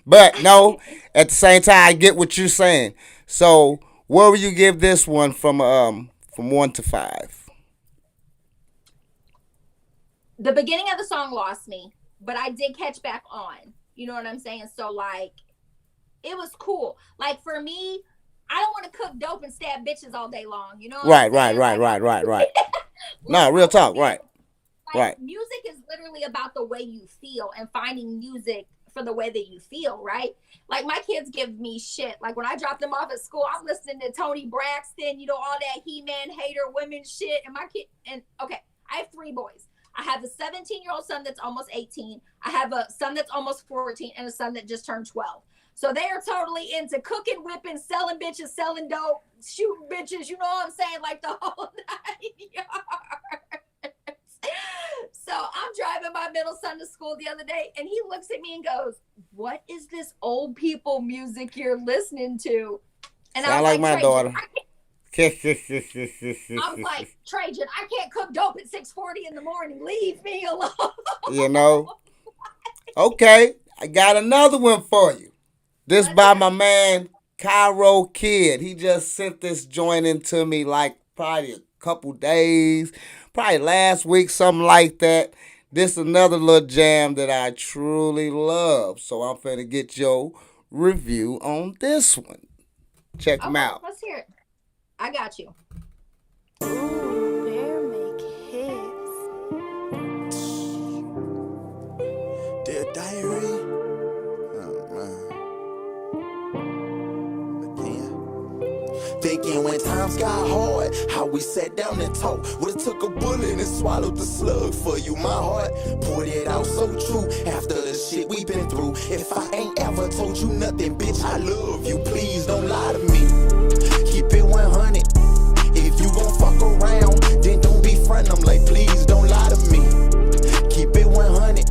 But no, at the same time, I get what you're saying. So where will you give this one from 1 to 5? The beginning of the song lost me, but I did catch back on. You know what I'm saying? So like, it was cool. Like for me, I don't want to cook dope and stab bitches all day long. You know what I'm saying? Right. No, real talk, right. Like, right. Music is literally about the way you feel and finding music for the way that you feel, right? Like my kids give me shit. Like when I drop them off at school, I'm listening to Tony Braxton, you know, all that He-Man hater women shit. And my kid, and okay, I have 3 boys. I have a 17-year-old son that's almost 18. I have a son that's almost 14 and a son that just turned 12. So they are totally into cooking, whipping, selling bitches, selling dope, shooting bitches. You know what I'm saying? Like the whole 9 yards. So I'm driving my middle son to school the other day, and he looks at me and goes, "What is this old people music you're listening to?" And I like my daughter. I'm like, Trajan, I can't cook dope at 6:40 in the morning. Leave me alone. You know? Okay, I got another one for you. This by my man, Cairo Kid. He just sent this joint into me like probably a couple days, probably last week, something like that. This another little jam that I truly love. So I'm finna get your review on this one. Check them out. Let's hear it. I got you. Ooh, Bear make hits. Dear diary. Thinking when times got hard, how we sat down and talked. Would've took a bullet and swallowed the slug for you, my heart. Poured it out so true after the shit we been through. If I ain't ever told you nothing, bitch, I love you. Please don't lie to me. Keep it 100. If you gon' fuck around, then don't be front. I'm like, please don't lie to me. Keep it 100.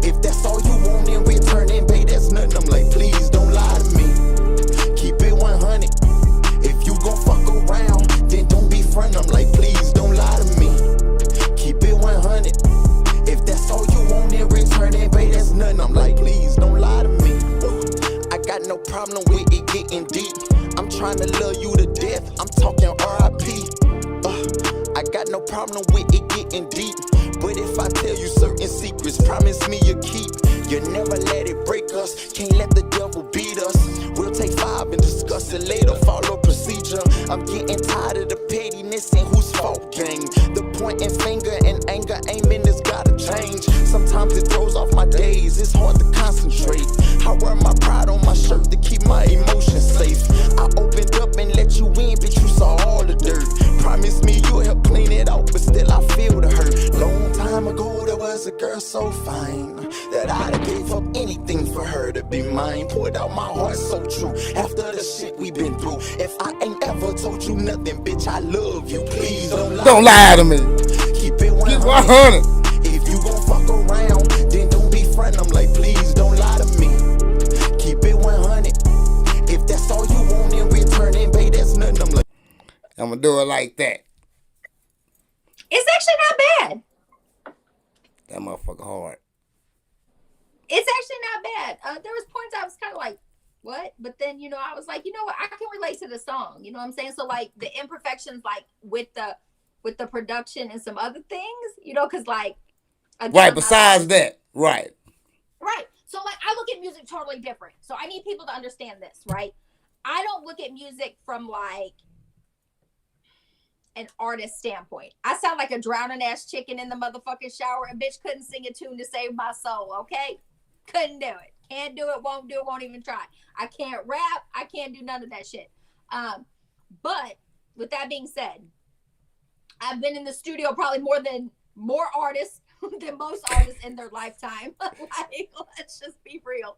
If that's all you want in return, then babe, that's nothing. I'm like, please don't lie to me. Keep it 100. If you gon' fuck around, then don't be front. I'm like, please don't lie to me. Keep it 100. If that's all you want in return, then babe, that's nothing. I'm like, please don't lie to me. I got no problem with it getting deep. I'm trying to love you to death. I'm talking R.I.P. I got no problem with it getting deep. But if I tell you certain secrets, promise me you'll keep. You never let it break us. Can't let the devil beat us. We'll take 5 and discuss it later. Follow procedure. I'm getting tired of the pettiness and whose fault game. The pointing finger and anger aiming has gotta change. Sometimes it throws off my days. It's hard to concentrate. I wear my pride on my shirt to keep my emotions safe. I opened up and let you in, but you saw all the dirt. Promise me you'll help clean it out, but still I feel the hurt. Long time ago, there so fine that I'd gave up anything for her to be mine. Poured out my heart so true after the shit we been through. If I ain't ever told you nothing, bitch, I love you. Please Don't lie to me. Keep it 100. Keep 100. If you gon' fuck around, then don't be friend. I'm like, please don't lie to me. Keep it 100. If that's all you want in return, then babe, that's nothing. I'm like, I'm gonna do it like that. It's actually not bad. That motherfucker hard. It's actually not bad. There was points I was kind of like, what? But then, you know, I was like, you know what? I can relate to the song. You know what I'm saying? So like the imperfections, like with the production and some other things, you know, because like again, Right, besides that. Right. Right. So like I look at music totally different. So I need people to understand this, right? I don't look at music from like an artist standpoint. I sound like a drowning ass chicken in the motherfucking shower. A bitch couldn't sing a tune to save my soul, okay? Couldn't do it. Can't do it, won't do it, won't even try. I can't rap. I can't do none of that shit. But with that being said, I've been in the studio probably more artists than most artists in their lifetime. Like, let's just be real.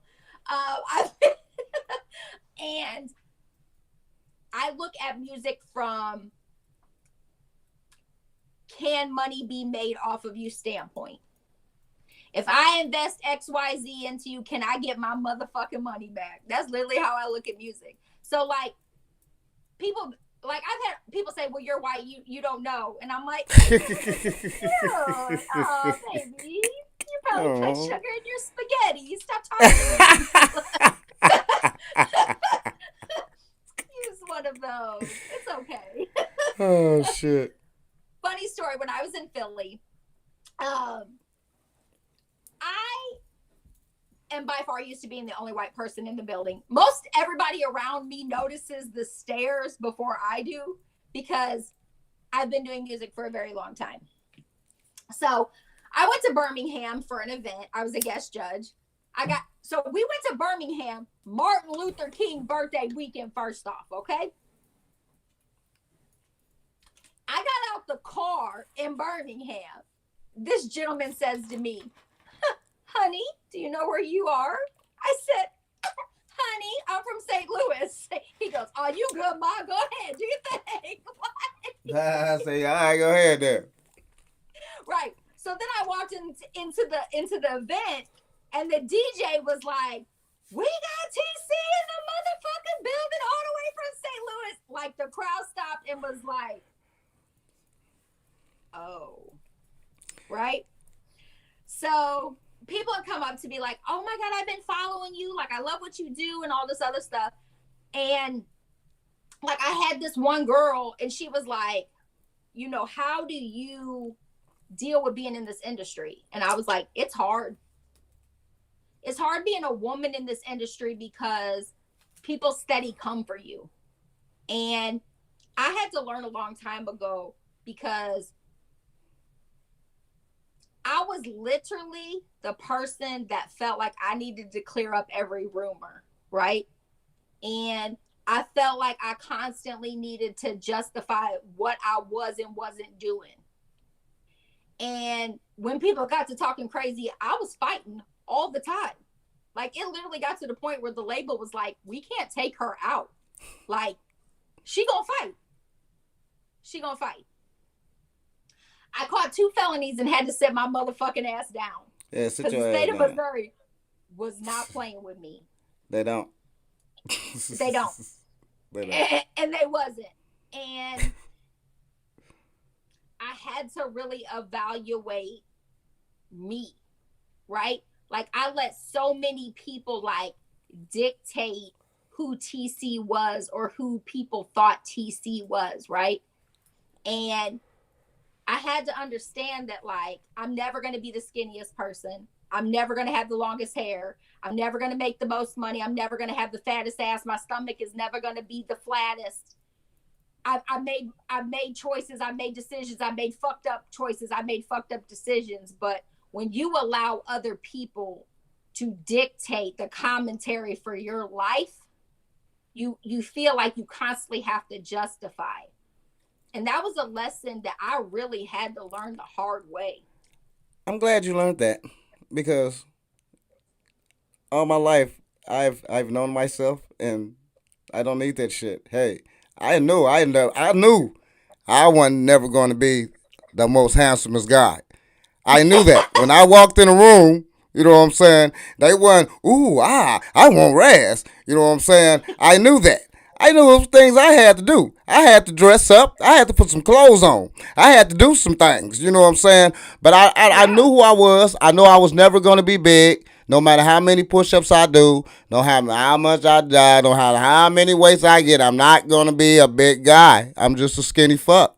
And I look at music from can money be made off of you standpoint. If I invest XYZ into you, can I get my motherfucking money back? That's literally how I look at music. So like people, like I've had people say, well, you're white, you don't know. And I'm like, oh, baby, you probably put sugar in your spaghetti. Stop talking to me. Use one of those. It's okay. Oh, shit. Funny story, when I was in Philly, I am by far used to being the only white person in the building. Most everybody around me notices the stairs before I do because I've been doing music for a very long time. So I went to Birmingham for an event. I was a guest judge. So we went to Birmingham, Martin Luther King birthday weekend first off, okay? I got out the car in Birmingham. This gentleman says to me, honey, do you know where you are? I said, honey, I'm from St. Louis. He goes, oh, you good, Ma? Go ahead, do your thing. I say, all right, go ahead there. Right. So then I walked into the event, and the DJ was like, we got TC in the motherfucking building all the way from St. Louis. Like the crowd stopped and was like, oh, right? So people would come up to be like, oh my God, I've been following you. Like, I love what you do and all this other stuff. And like, I had this one girl and she was like, you know, how do you deal with being in this industry? And I was like, it's hard. It's hard being a woman in this industry because people steady come for you. And I had to learn a long time ago because I was literally the person that felt like I needed to clear up every rumor, right? And I felt like I constantly needed to justify what I was and wasn't doing. And when people got to talking crazy, I was fighting all the time. Like, it literally got to the point where the label was like, we can't take her out. Like, she gonna fight. She gonna fight. I caught 2 felonies and had to sit my motherfucking ass down. Yeah, sit because your the ass state of down. Missouri was not playing with me. They don't. They don't. They don't. And they wasn't. And I had to really evaluate me, right? Like, I let so many people like dictate who TC was or who people thought TC was, right? And I had to understand that, like, I'm never going to be the skinniest person. I'm never going to have the longest hair. I'm never going to make the most money. I'm never going to have the fattest ass. My stomach is never going to be the flattest. I made choices. I made decisions. I made fucked up choices. I made fucked up decisions. But when you allow other people to dictate the commentary for your life, you feel like you constantly have to justify. And that was a lesson that I really had to learn the hard way. I'm glad you learned that because all my life I've known myself and I don't need that shit. Hey, I knew I wasn't never going to be the most handsomest guy. I knew that when I walked in a room. You know what I'm saying? They wasn't, I want Raz. You know what I'm saying? I knew that. I knew those things I had to do. I had to dress up. I had to put some clothes on. I had to do some things. You know what I'm saying? But I knew who I was. I knew I was never going to be big. No matter how many push-ups I do, no matter how much I die, no matter how many weights I get, I'm not going to be a big guy. I'm just a skinny fuck.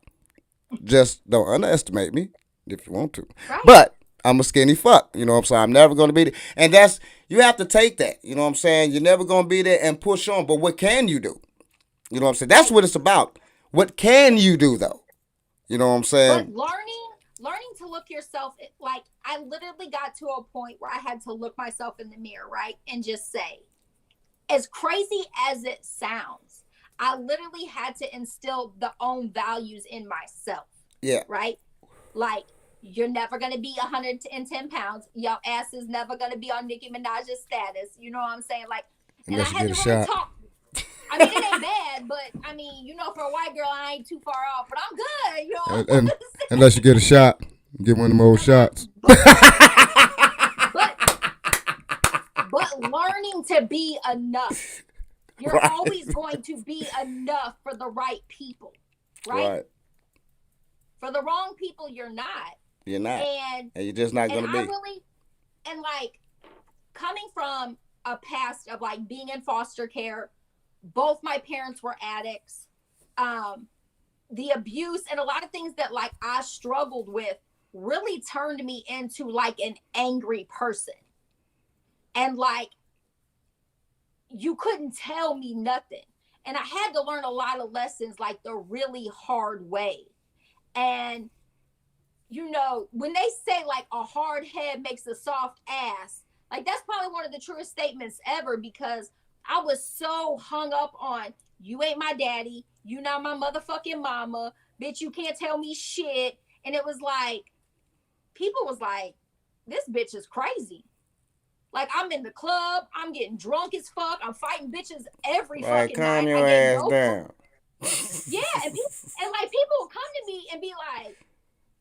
Just don't underestimate me if you want to. Right. But I'm a skinny fuck. You know what I'm saying? I'm never going to be there. And that's, you have to take that. You know what I'm saying? You're never going to be there and push on. But what can you do? You know what I'm saying? That's what it's about. What can you do, though? You know what I'm saying? But learning to look yourself, like, I literally got to a point where I had to look myself in the mirror, right? And just say, as crazy as it sounds, I literally had to instill the own values in myself. Yeah. Right? Like, you're never going to be 110 pounds. Your ass is never going to be on Nicki Minaj's status. You know what I'm saying? Like, and Unless I had you to get a really shot. talk. I mean, it ain't bad, but I mean, you know, for a white girl, I ain't too far off, but I'm good. You know, And unless you get a shot, get one of them old shots. but learning to be enough. You're Right. always going to be enough for the right people, right? For the wrong people, you're not. You're not. And And you're just not going to be. And like, coming from a past of like being in foster care, both my parents were addicts. The abuse and a lot of things that like I struggled with really turned me into like an angry person. And like, you couldn't tell me nothing. And I had to learn a lot of lessons like the really hard way. And, you know, when they say like a hard head makes a soft ass, like that's probably one of the truest statements ever, because I was so hung up on, you ain't my daddy, you not my motherfucking mama, bitch, you can't tell me shit. And it was like, people was like, this bitch is crazy. Like, I'm in the club, I'm getting drunk as fuck, I'm fighting bitches every Right, fucking calm night. your I get ass no down. Yeah, and like people would come to me and be like,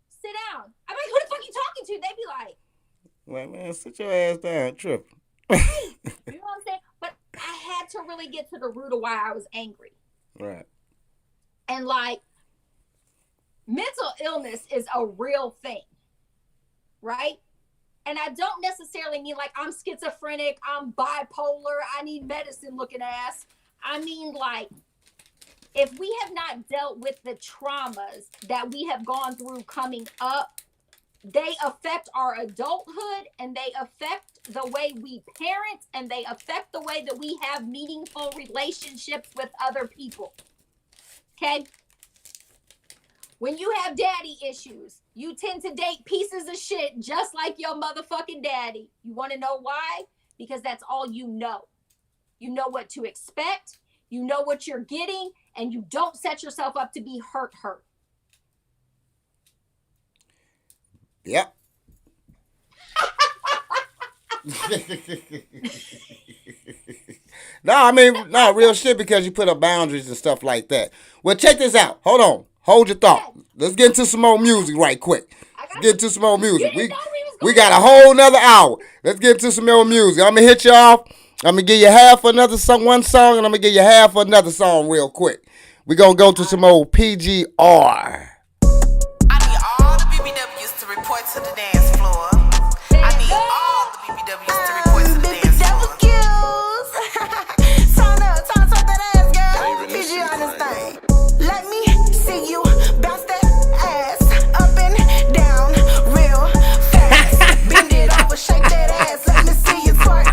sit down. I'm like, who the fuck you talking to? They'd be like, Like, man, sit your ass down, tripping. you know what I'm saying? But I had to really get to the root of why I was angry. Right. And like, mental illness is a real thing, right? And I don't necessarily mean like I'm schizophrenic, I'm bipolar, I need medicine looking ass. I mean like, if we have not dealt with the traumas that we have gone through coming up, they affect our adulthood and they affect the way we parent and they affect the way that we have meaningful relationships with other people. Okay? When you have daddy issues, you tend to date pieces of shit just like your motherfucking daddy. You want to know why? Because that's all you know. You know what to expect, you know what you're getting, and you don't set yourself up to be hurt. Yep. No, real shit, because you put up boundaries and stuff like that. Well, check this out. Hold on. Hold your thought. Let's get into some more music right quick. Let's get into some more music. We got a whole nother hour. Let's get into some more music. I'm going to hit you off. I'm going to give you half another song, one song, and I'm going to give you half another song real quick. We're going to go to some old PGR. I need all the BBWs to report to the dance floor. I need all the BBWs to report to the dance floor. Turn that ass, girl. PG on this thing. Let me see you bounce that ass up and down real fast. Bend it over, shake that ass. Let me see you twerk.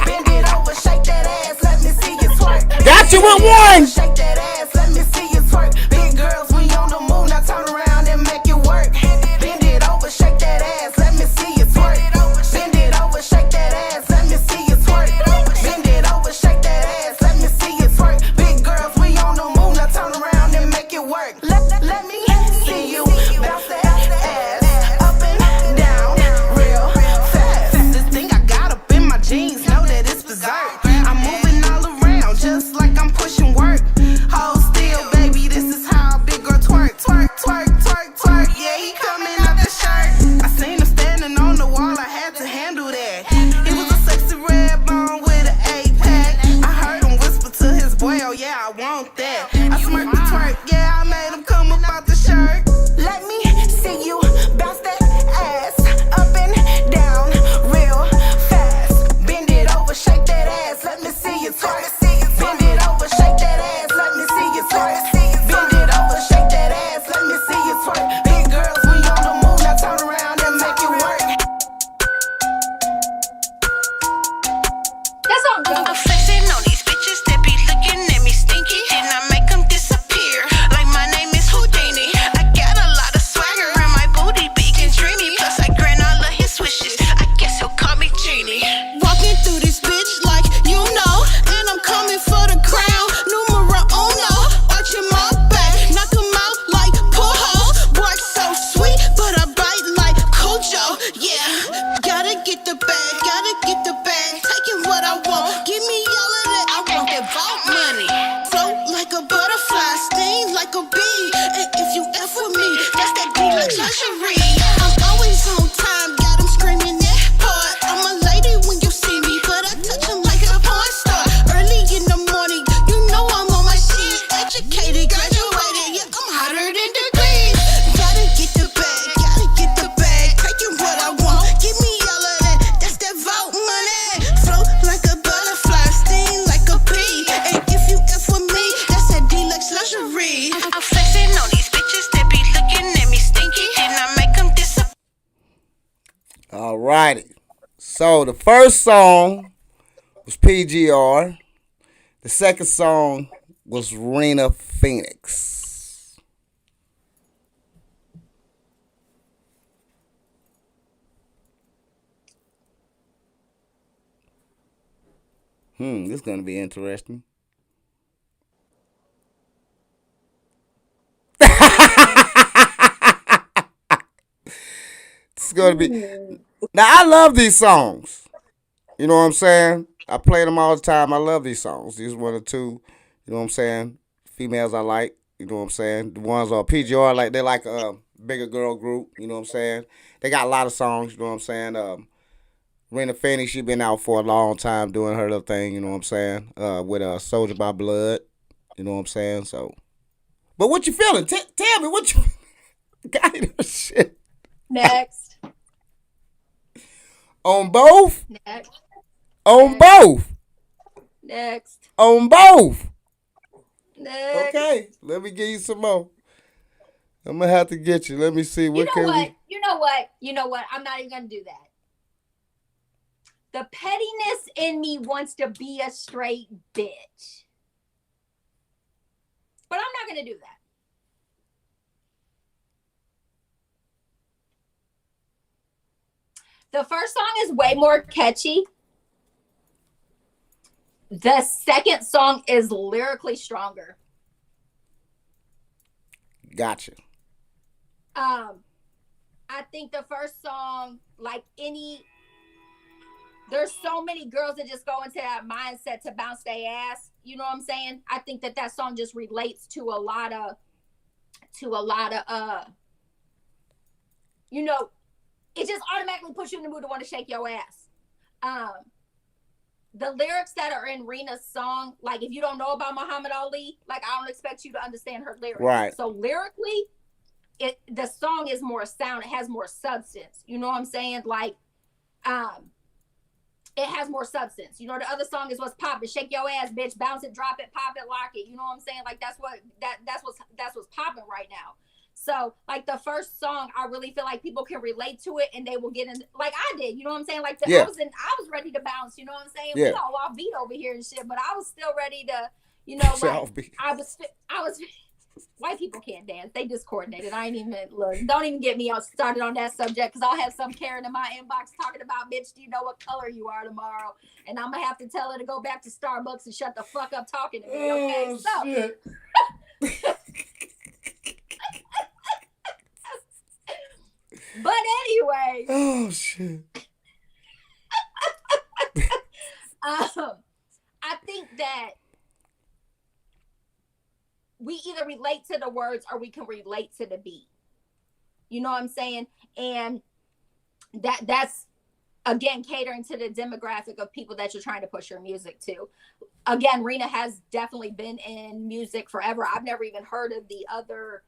Bend it over, shake that ass. Let me see you twerk. Got you with one. Shake that ass. Let me see you twerk. Big girls, we on the move. Now turn around and make it work. Bend it over, shake that ass. Let me see you twerk. Bend it over, shake that ass. Let me see you twerk. Bend it over, shake that ass. Let me see you twerk. Big girls, we on the move. Now turn around and make it work. Let me see you bounce that ass up and down berserk. I'm moving all around just like I'm pushing work. Hold still, baby, this is how a big girl twerk, twerk, twerk, twerk, twerk. Yeah, he coming out the shirt. I seen him standing on the wall, I had to handle that. He was a sexy red bone with an 8-pack. I heard him whisper to his boy, oh yeah, I want that. I smirked the twerk, yeah, I made him come up out the shirt. Let me see you bounce that ass up and down real fast. Bend it over, shake that ass, let me see you twerk. Bend it over, shake that ass, let me see you twerk. Bend it over, shake that ass, let me see you twerk. Big girls, we on the move, now turn around and make it work. That song I'm goes. flexing on these bitches that be looking at me stinky. Then I make them disappear like my name is Houdini. I got a lot of swagger and my booty big and dreamy. Plus I grant all of his wishes. I guess he'll call me Genie. Walking through this bitch like you know, and I'm coming for the crown. Numero uno, watch him all back, knock him out like Pujols. Boy, so sweet, but I bite like Cujo. Yeah, gotta get the bag, gotta get the bag. Taking what I want, give me all of that. I want that vault money. Float like a butterfly, sting like a bee. And if you F with me, that's that deluxe luxury. I'm always on time, got 'em screaming that part. I'm a lady when you see me, but I touch 'em like a porn star. Early in the morning, you know I'm on my shit. Educated, graduated, yeah, I'm hotter than degrees. Gotta get the bag, gotta get the bag. Taking what I want, give me all of that. That's that vault money. Float like a butterfly, sting like a bee. And if you F with me, that's that deluxe luxury. I'm flexing on these bitches that be looking at me stinky. And I make them disappear. Alrighty. So the first song was PGR. The second song was Rena Phoenix. This is gonna be interesting. It's gonna be. Now I love these songs. You know what I'm saying? I play them all the time. I love these songs. These one or two. You know what I'm saying? Females I like. You know what I'm saying? The ones on PGR, like they're like a bigger girl group. You know what I'm saying? They got a lot of songs. You know what I'm saying? Rena Phoenix, she been out for a long time doing her little thing. You know what I'm saying? With Soldier by Blood. You know what I'm saying? So, but what you feeling? Tell me what you. Got it. Shit. Next. On both. Next. On both. Next. On both. Next. Okay, let me give you some more. I'm gonna have to get you. Let me see. You What know can what? You know what? You know what? I'm not even gonna do that. The pettiness in me wants to be a straight bitch. But I'm not gonna do that. The first song is way more catchy. The second song is lyrically stronger. Gotcha. I think the first song, like there's so many girls that just go into that mindset to bounce their ass. You know what I'm saying? I think that song just relates to a lot of, you know, it just automatically puts you in the mood to want to shake your ass. The lyrics that are in Rena's song, like if you don't know about Muhammad Ali, like I don't expect you to understand her lyrics. Right. So lyrically, the song is more sound. It has more substance. You know what I'm saying? Like, it has more substance. You know, the other song is what's popping. Shake your ass, bitch. Bounce it, drop it, pop it, lock it. You know what I'm saying? Like that's what's popping right now. So, like the first song, I really feel like people can relate to it, and they will get in. Like I did, you know what I'm saying? Like I was ready to bounce. You know what I'm saying? Yeah. We all off beat over here and shit, but I was still ready to, you know, like I was. White people can't dance; they discoordinated. I ain't even look. Don't even get me started on that subject, because I'll have some Karen in my inbox talking about, bitch, do you know what color you are tomorrow? And I'm gonna have to tell her to go back to Starbucks and shut the fuck up talking to me. Okay, But anyway. Oh shit. I think that we either relate to the words or we can relate to the beat. You know what I'm saying? And that's again catering to the demographic of people that you're trying to push your music to. Again, Rena has definitely been in music forever. I've never even heard of the other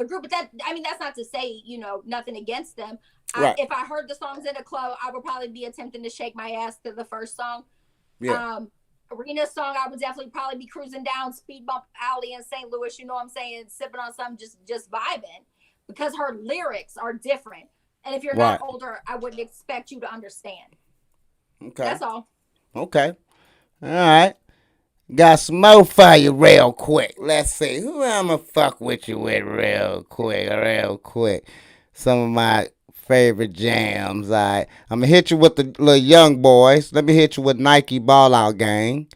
group, but that's not to say, nothing against them. Right. If I heard the songs in a club, I would probably be attempting to shake my ass to the first song. Yeah. Rena's song, I would definitely probably be cruising down Speed Bump Alley in St. Louis, you know what I'm saying, sipping on something, just vibing, because her lyrics are different. And if you're not older, I wouldn't expect you to understand. Okay. That's all. Okay. All right. Got some more for you real quick. Let's see. Who I'ma fuck with you with real quick. Some of my favorite jams. All right. I'm going to hit you with the little young boys. Let me hit you with Nike Ball Out Gang.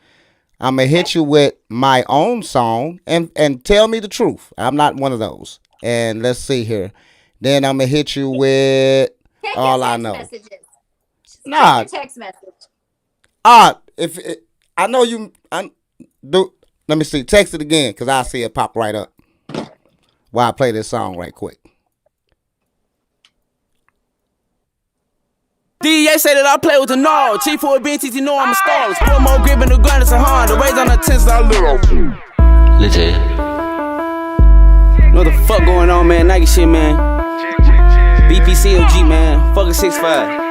I'm going to hit you with my own song. And tell me the truth. I'm not one of those. And let's see here. Then I'm going to hit you with All I Know. Messages. Nah. Text message. I know you do. Let me see. Text it again, because I'll see it pop right up while I play this song right quick. DEA say that I play with the Nard. Chief for a BNTT, know I'm a star. Put more grip in the ground, it's a Honda. The raise on the 10s, I little. Legit. Know what the fuck going on, man? Nike shit, man. BPCLG, man. Fucking 6'5".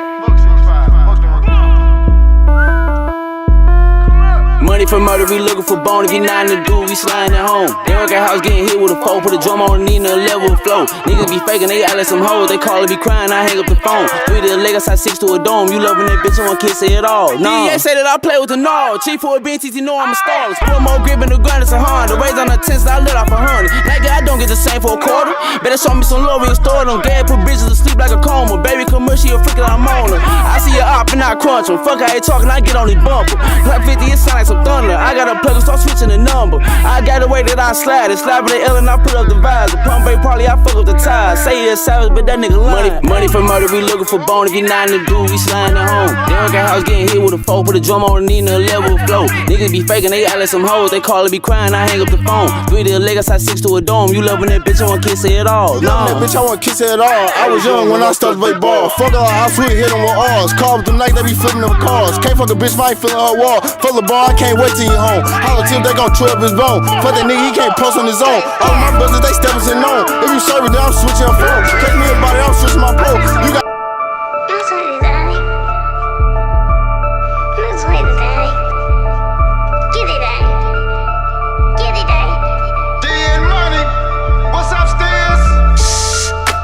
Money for murder, we looking for bone. If you not in the dude, we sliding at home. They work at house getting hit with a foe. Put a drum on the knee and a level of flow. Niggas be faking, they act like some hoes. They call it be crying, I hang up the phone. 3 to the leg, I 6 to a dome. You loving that bitch, I want kids say it all. No. DEA say that I play with the Nard. Chief for a BNTT, know I'm a star. Put more grip in the ground, it's a Honda. Raise on the 10s, I lit off 100. Nigga, I don't get the same for a quarter. Better show me some love, we store them. Gag put bitches to sleep like a coma. Baby commercial, freaking I'm on her. I see her up and I crunch her. Fuck how they talking, I get on the bumper. Like 50, it sound like some thunder. I got a plug and start switching the number. I got the way that I slide it. Slap with the L and I put up the visor. Pump Bay party, I fuck up the ties. Say it's savage, but that nigga lying. Money for murder, we looking for bone. If you not in the dude, we sliding at home. They work at house getting hit with a foe. Put a drum on the knee and a level of flow. Niggas be faking, they act like some hoes. They call it be crying, I hang up the phone. 3 to the leg, I 6 to a dome. You loving that bitch, I want kiss it all. No. That bitch, I want kiss it all. I was young when I started to play ball. Fuck her, I sweet hit them with R's. Call with them nights, they be flipping them cars. Can't fuck a bitch, I ain't feeling her wall. Full of ball, I can't wait till you home. Holla till they gon' trip his bone. Fuck that nigga, he can't post on his own. All of my brothers, they steppin' in on. If you serve it, then I'm switching up flow. Take me a body, I'm switching my pro. You got.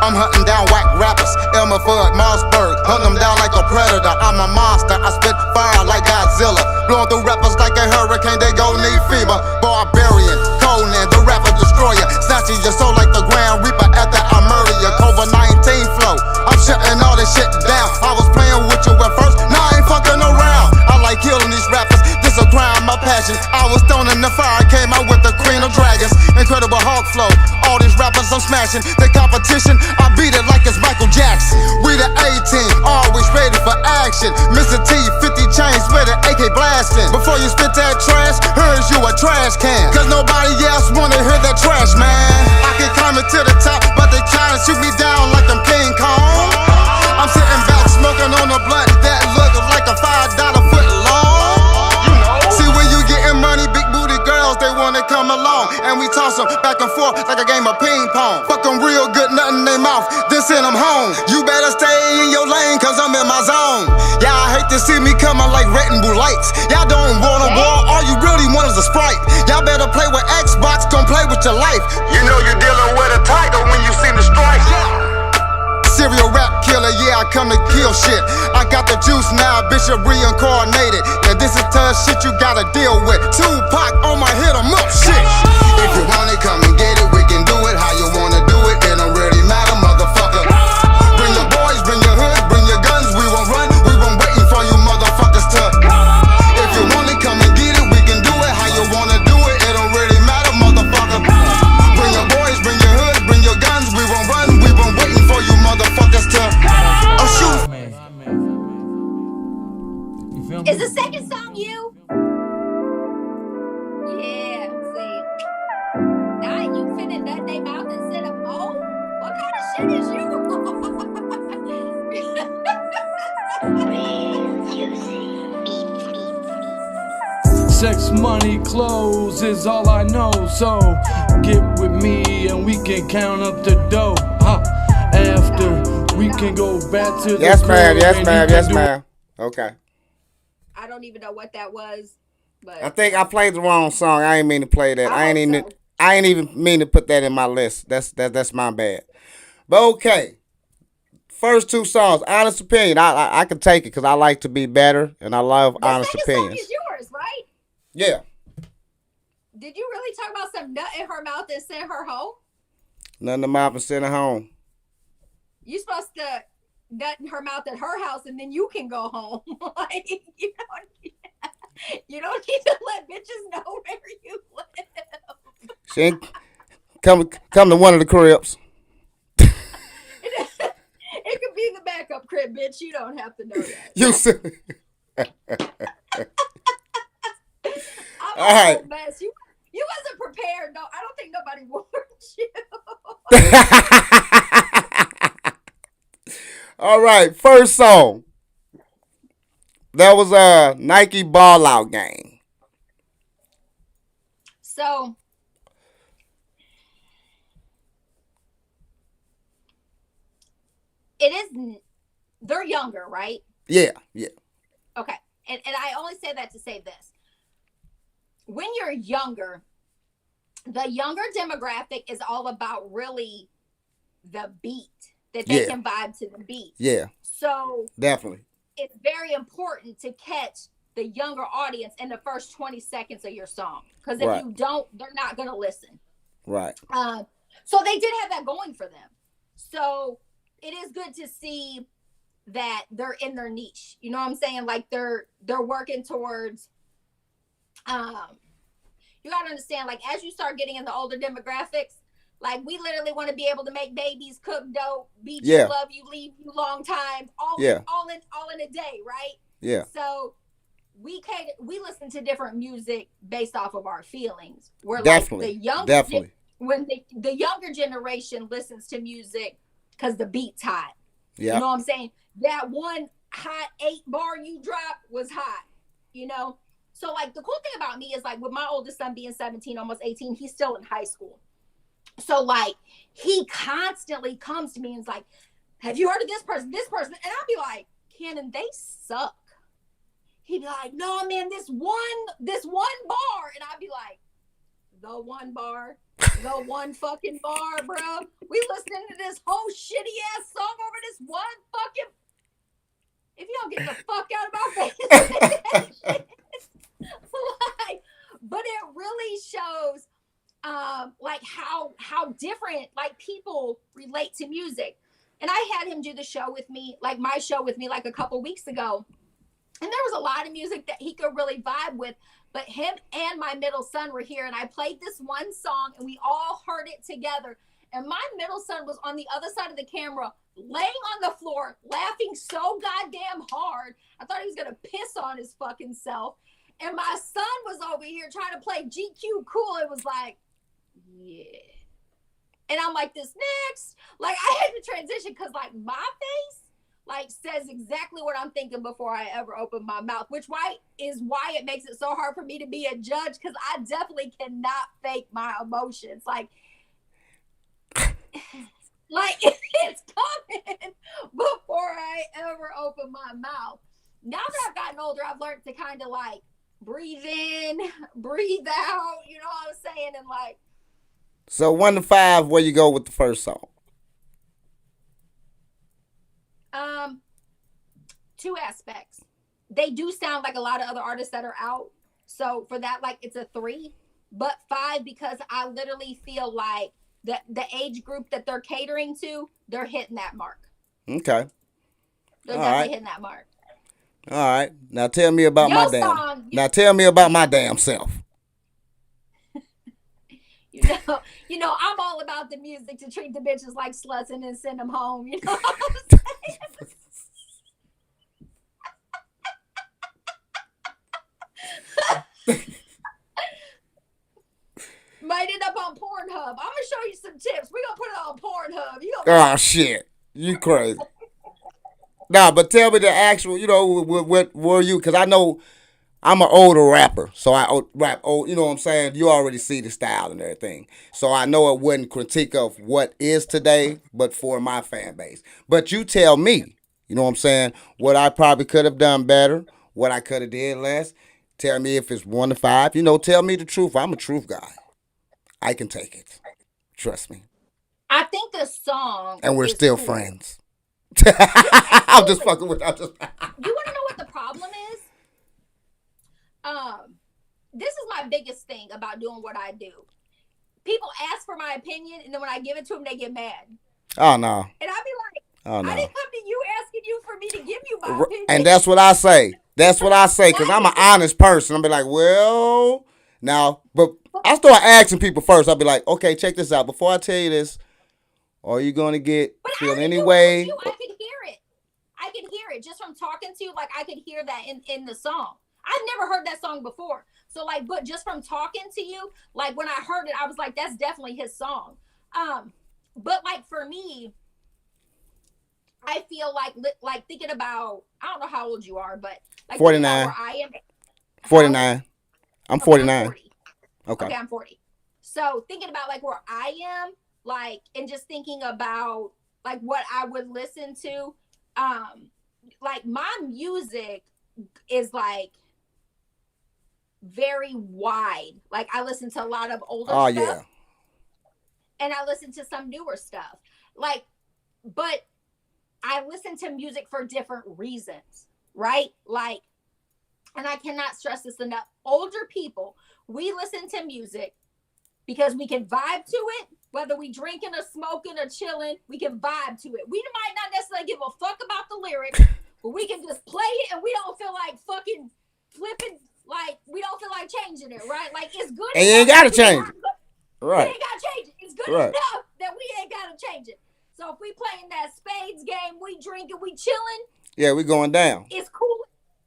I'm hunting down whack rappers, Elmer Fudd, Mossberg, hunt them down like a predator. I'm a monster, I spit fire like Godzilla. Blowing through rappers like a hurricane, they gon' need FEMA. Barbarian, Conan, the rapper destroyer. Snatching your soul like the Grand Reaper after I murder you. COVID-19 flow, I'm shutting all this shit down. I was playing with you at first, now I ain't fucking around. I like killing these rappers, this a crime, my passion. I was thrown in the fire, came out with the Queen of Dragons. Incredible Hulk flow, all these rappers I'm smashing. The competition, I beat it like it's Michael Jackson. We the A-team, always ready for action. Mr. T, 50 chains with an AK blasting. Before you spit that trash, here's you a trash can. Cause nobody else wanna hear that trash, man. I can climb it to the top, but they tryna shoot me down like I'm King Kong. I'm sitting back smoking on a blunt that look like a $5 foot long. See when you getting money, big booty girls, they wanna come along. And we toss them back and forth like a game of ping pong. Fuck them real good, nothing in their mouth, then send them home. You better stay in your lane, cause I'm in my zone. Y'all hate to see me coming like red and blue lights. Y'all don't want a war, all you really want is a Sprite. Y'all better play with Xbox, don't play with your life. You know you're dealing with a title when you see the strike. Serial rap killer, yeah, I come to kill shit. I got the juice now, bitch, you're reincarnated. Now this is tough shit you gotta deal with. Tupac on my hit 'em up shit. If you want it, come and get it, we can do it how you wanna do it. It don't really matter, motherfucker. Bring your boys, bring your hood, bring your guns. We won't run, we won't waiting for you motherfuckers to. If you want it, come and get it, we can do it how you wanna do it. It don't really matter, motherfucker. Bring your boys, bring your hood, bring your guns. We won't run, we won't waiting for you motherfuckers to. Oh shoot. Is the second sex, money, clothes is all I know. So get with me and we can count up the dough. After we can go back to the Yes, ma'am. crib Yes, and ma'am. you Yes, can do ma'am. Okay. I don't even know what that was, but I think I played the wrong song. I ain't mean to play that. I hope so. I ain't even mean to put that in my list. That's my bad. But okay. First two songs, honest opinion. I can take it because I like to be better and I love The honest second opinions. song is yours, right? Yeah. Did you really talk about some nut in her mouth and send her home? Nothing to mouth and send her home. You supposed to nut in her mouth at her house and then you can go home. Like, you don't need to let bitches know where you live. She ain't come to one of the cribs. It could be the backup crib, bitch. You don't have to know that. You see. I'm All right. a mess. You wasn't prepared. No, I don't think nobody warned you. All right, first song. That was a Nike Ball Out game. So it is. They're younger, right? Yeah, yeah. Okay, and I only say that to say this. When you're younger, the younger demographic is all about really the beat, that they Yeah. can vibe to the beat. Yeah, So definitely. it's very important to catch the younger audience in the first 20 seconds of your song. Because if Right. you don't, they're not going to listen. Right. So they did have that going for them. So it is good to see that they're in their niche. You know what I'm saying? Like they're working towards you gotta understand, like as you start getting in the older demographics, like we literally want to be able to make babies, cook dope, beat Yeah. you, love you, leave you long time, all Yeah. all in a day, right? Yeah. So we listen to different music based off of our feelings. We're Definitely. like the young Definitely. when the younger generation listens to music because the beat's hot. Yeah. You know what I'm saying? That one hot 8 bar you dropped was hot, you know? So like the cool thing about me is like with my oldest son being 17, almost 18, he's still in high school. So like he constantly comes to me and is like, have you heard of this person? This person? And I'll be like, Cannon, they suck. He'd be like, no, man, this one bar. And I'd be like, the one bar, the one fucking bar, bro. We listening to this whole shitty ass song over this one fucking. If you don't get the fuck out of my face, like, but it really shows, like how different like people relate to music. And I had him do the show with me, like my show with me, like a couple weeks ago. And there was a lot of music that he could really vibe with. But him and my middle son were here, and I played this one song, and we all heard it together. And my middle son was on the other side of the camera, laying on the floor, laughing so goddamn hard. I thought he was gonna piss on his fucking self. And my son was over here trying to play GQ Cool. It was like, yeah. And I'm like, this next. Like, I had to transition because, like, my face like says exactly what I'm thinking before I ever open my mouth, which is why it makes it so hard for me to be a judge, because I definitely cannot fake my emotions. Like it's coming before I ever open my mouth. Now that I've gotten older, I've learned to kind of like breathe in, breathe out, you know what I'm saying? And like, So 1 to 5, where you go with the first song? 2 aspects. They do sound like a lot of other artists that are out. So for that, like it's a 3, but 5, because I literally feel like the age group that they're catering to, they're hitting that mark. Okay. They're All definitely right. hitting that mark. All right. Now tell me about Your my damn. song- Now tell me about my damn self. You know, I'm all about the music to treat the bitches like sluts and then send them home. You know what I'm saying? Might end up on Pornhub. I'm gonna show you some tips. We're gonna put it on Pornhub. You gonna Oh shit, you crazy. Nah, but tell me the actual. You know, what were you? Because I know I'm an older rapper, so I rap old. You know what I'm saying? You already see the style and everything, so I know it wasn't critique of what is today, but for my fan base. But you tell me, you know what I'm saying? What I probably could have done better, what I could have did less. Tell me if it's 1 to 5. You know, tell me the truth. I'm a truth guy. I can take it. Trust me. I think the song And we're is still cool. friends. I'm just fucking with. I'm just. You want to know what the problem is? This is my biggest thing about doing what I do. People ask for my opinion, and then when I give it to them, they get mad. Oh no. And I be like, Oh no. I didn't come to you asking you for me to give you my opinion. And that's what I say. That's what I say, because I'm an honest person. I'll be like, well, now, but I start asking people first. I'll be like, okay, check this out. Before I tell you this, are you going to feel any way? I could hear it. I could hear it just from talking to you. Like, I could hear that in the song. I've never heard that song before. So, like, but just from talking to you, like, when I heard it, I was like, that's definitely his song. But, like, for me, I feel like thinking about, I don't know how old you are, but like 49. where I am. 49. I'm 49. I'm 40. Okay, I'm 40. So thinking about like where I am, like, and just thinking about like what I would listen to, like my music is like very wide. Like I listen to a lot of older stuff. Yeah. And I listen to some newer stuff. Like, but I listen to music for different reasons, right? Like, and I cannot stress this enough. Older people, we listen to music because we can vibe to it, whether we drinking or smoking or chilling, we can vibe to it. We might not necessarily give a fuck about the lyrics, but we can just play it and we don't feel like fucking flipping, like we don't feel like changing it, right? Like it's good. And you ain't got to change it. Right. We ain't got to change it. It's good enough that we ain't got to change it. So if we playing that spades game, we drinking, we chilling. Yeah, we going down. It's cool.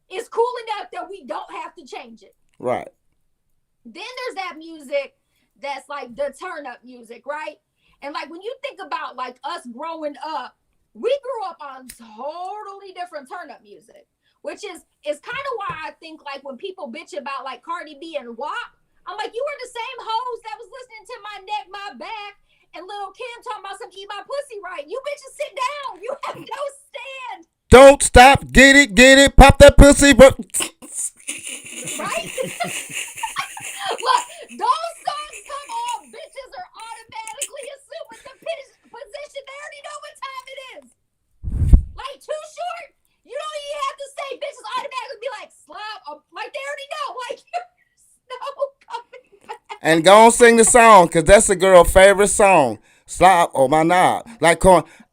It's cool enough that we don't have to change it. Right. Then there's that music that's like the turn up music, right? And like when you think about like us growing up, we grew up on totally different turn up music, which is kind of why I think like when people bitch about like Cardi B and WAP, I'm like, you were the same hoes that was listening to My Neck, My Back, and Lil' Kim talking about some Eat My Pussy Right. You bitches sit down. You have no stand. Don't stop. Get it. Pop that pussy. But Right? Look, those songs come on. Bitches are automatically assuming the position. They already know what time it is. Like, Too Short, you don't even have to say bitches automatically be like, slap. Like, they already know. Like, there's no coming back. and go on sing the song, because that's a girl favorite song. Slap on my knob. Like,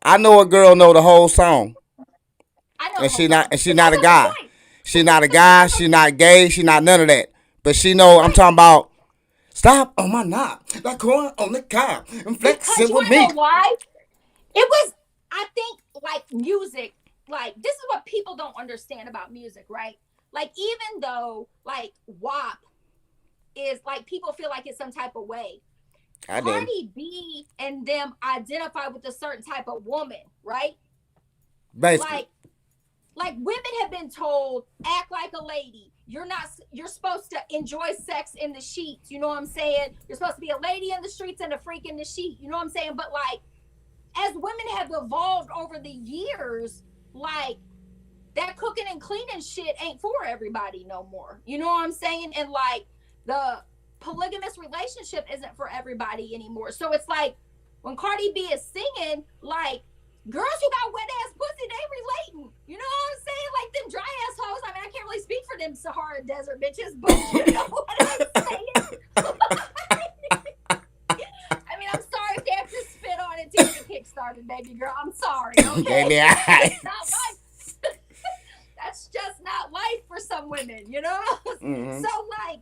I know a girl know the whole song. I know. And she not a guy. She not a guy. She not gay. She not none of that. But she know I'm talking about. Stop on my knob, like corn on the cob, and flexing with me. Know why? It was. I think like music. Like this is what people don't understand about music, right? Like even though like WAP is like people feel like it's some type of way. Cardi B and them identify with a certain type of woman, right? Basically. Like women have been told, act like a lady. You're supposed to enjoy sex in the sheets. You know what I'm saying? You're supposed to be a lady in the streets and a freak in the sheet. You know what I'm saying? But like, as women have evolved over the years, like that cooking and cleaning shit ain't for everybody no more. You know what I'm saying? And like the polygamous relationship isn't for everybody anymore. So it's like when Cardi B is singing, like, girls who got wet ass pussy, they relating. You know what I'm saying? Like them dry ass hoes. I mean, I can't really speak for them Sahara Desert bitches, but you know what I'm saying? I mean, I'm sorry if they have to spit on it to get a kickstarted, baby girl. I'm sorry. Okay? Baby, That's not life. That's just not life for some women, you know? Mm-hmm. So like,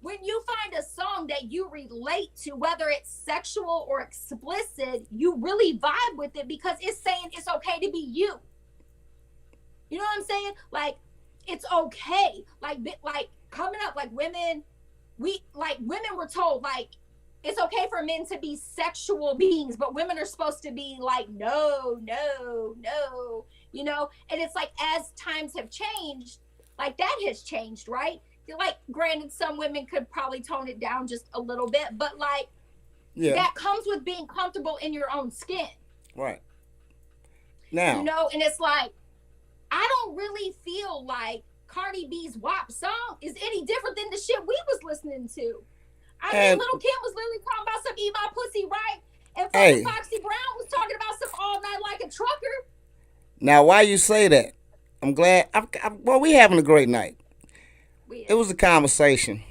when you find a song that you relate to, whether it's sexual or explicit, you really vibe with it because it's saying it's okay to be you. You know what I'm saying? Like, it's okay. Like coming up, like women were told, like, it's okay for men to be sexual beings, but women are supposed to be like, no, you know? And it's like, as times have changed, like that has changed, right? like, granted, some women could probably tone it down just a little bit, but like, Yeah. that comes with being comfortable in your own skin. Right. Now. You know, and it's like, I don't really feel like Cardi B's WAP song is any different than the shit we was listening to. I mean, Little Kim was literally talking about some Eat My Pussy, right? And fucking Foxy Brown was talking about some All Night Like a Trucker. Now, why you say that? I'm glad. Well, we having a great night. It was a conversation.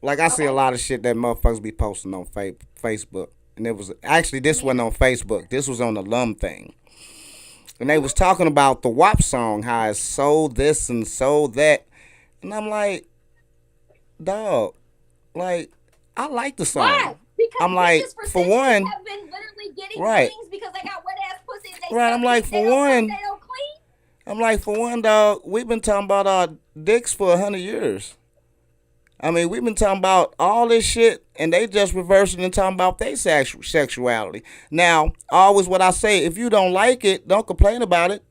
Like, I see a lot of shit that motherfuckers be posting on Facebook. And it was, actually, this wasn't on Facebook. This was on the Lum thing. And they was talking about the WAP song, how it's so this and so that. And I'm like, dog, like, I like the song. Why? Because I'm like, for one, have been literally getting right. things because they got wet ass pussy and they Right, I'm like, for one, they don't clean. I'm like, for one, dog, we've been talking about our dicks for 100 years. I mean, we've been talking about all this shit, and they just reversing and talking about their sexuality. Now, always what I say, if you don't like it, don't complain about it.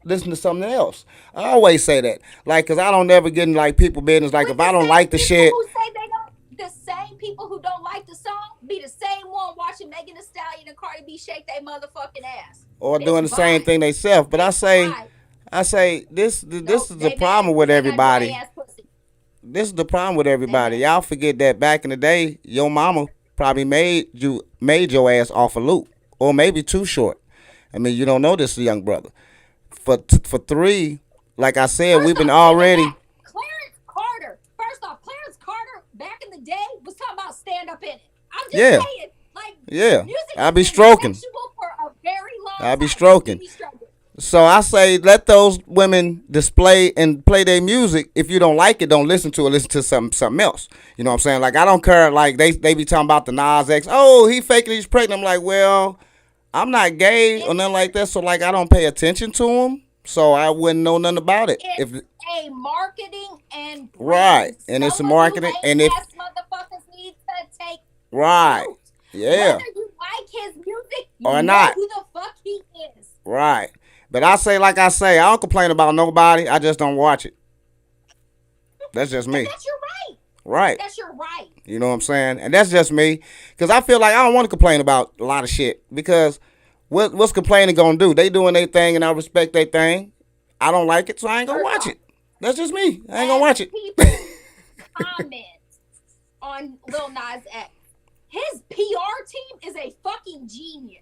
Listen to something else. I always say that. Like, because I don't never get in, like, people business. Like, if I don't like the shit. Who say they don't, the same people who don't like the song be the same one watching Megan Thee Stallion and Cardi B shake their motherfucking ass. Or doing the same thing they self. But I say, this is the problem with everybody. This is the problem with everybody. Y'all forget that back in the day, your mama probably made your ass off a loop, or maybe too short. I mean, you don't know this, young brother. For 3, like I said, we've been already. Clarence Carter. First off, Clarence Carter back in the day was talking about stand up in it. I'm just saying, like, music I be has been stroking. sexual for a very long I be time. stroking. You be stroking. So I say, let those women display and play their music. If you don't like it, don't listen to it. Listen to something else. You know what I'm saying? Like, I don't care. Like, they be talking about the Nas X. Oh, he faking he's pregnant. I'm like, well, I'm not gay or nothing like that. So, like, I don't pay attention to him. So I wouldn't know nothing about it. It's a marketing and right, and it's a marketing, and if motherfuckers need to take right, notes. Yeah, whether you like his music you or know not, who the fuck he is. Right. But I say, like I say, I don't complain about nobody. I just don't watch it. That's just me. That's your right. Right. That's your right. You know what I'm saying? And that's just me. Because I feel like I don't want to complain about a lot of shit. Because what's complaining going to do? They doing their thing and I respect their thing. I don't like it, so I ain't going to watch it. That's just me. I ain't going to watch it. People comment on Lil Nas X. His PR team is a fucking genius.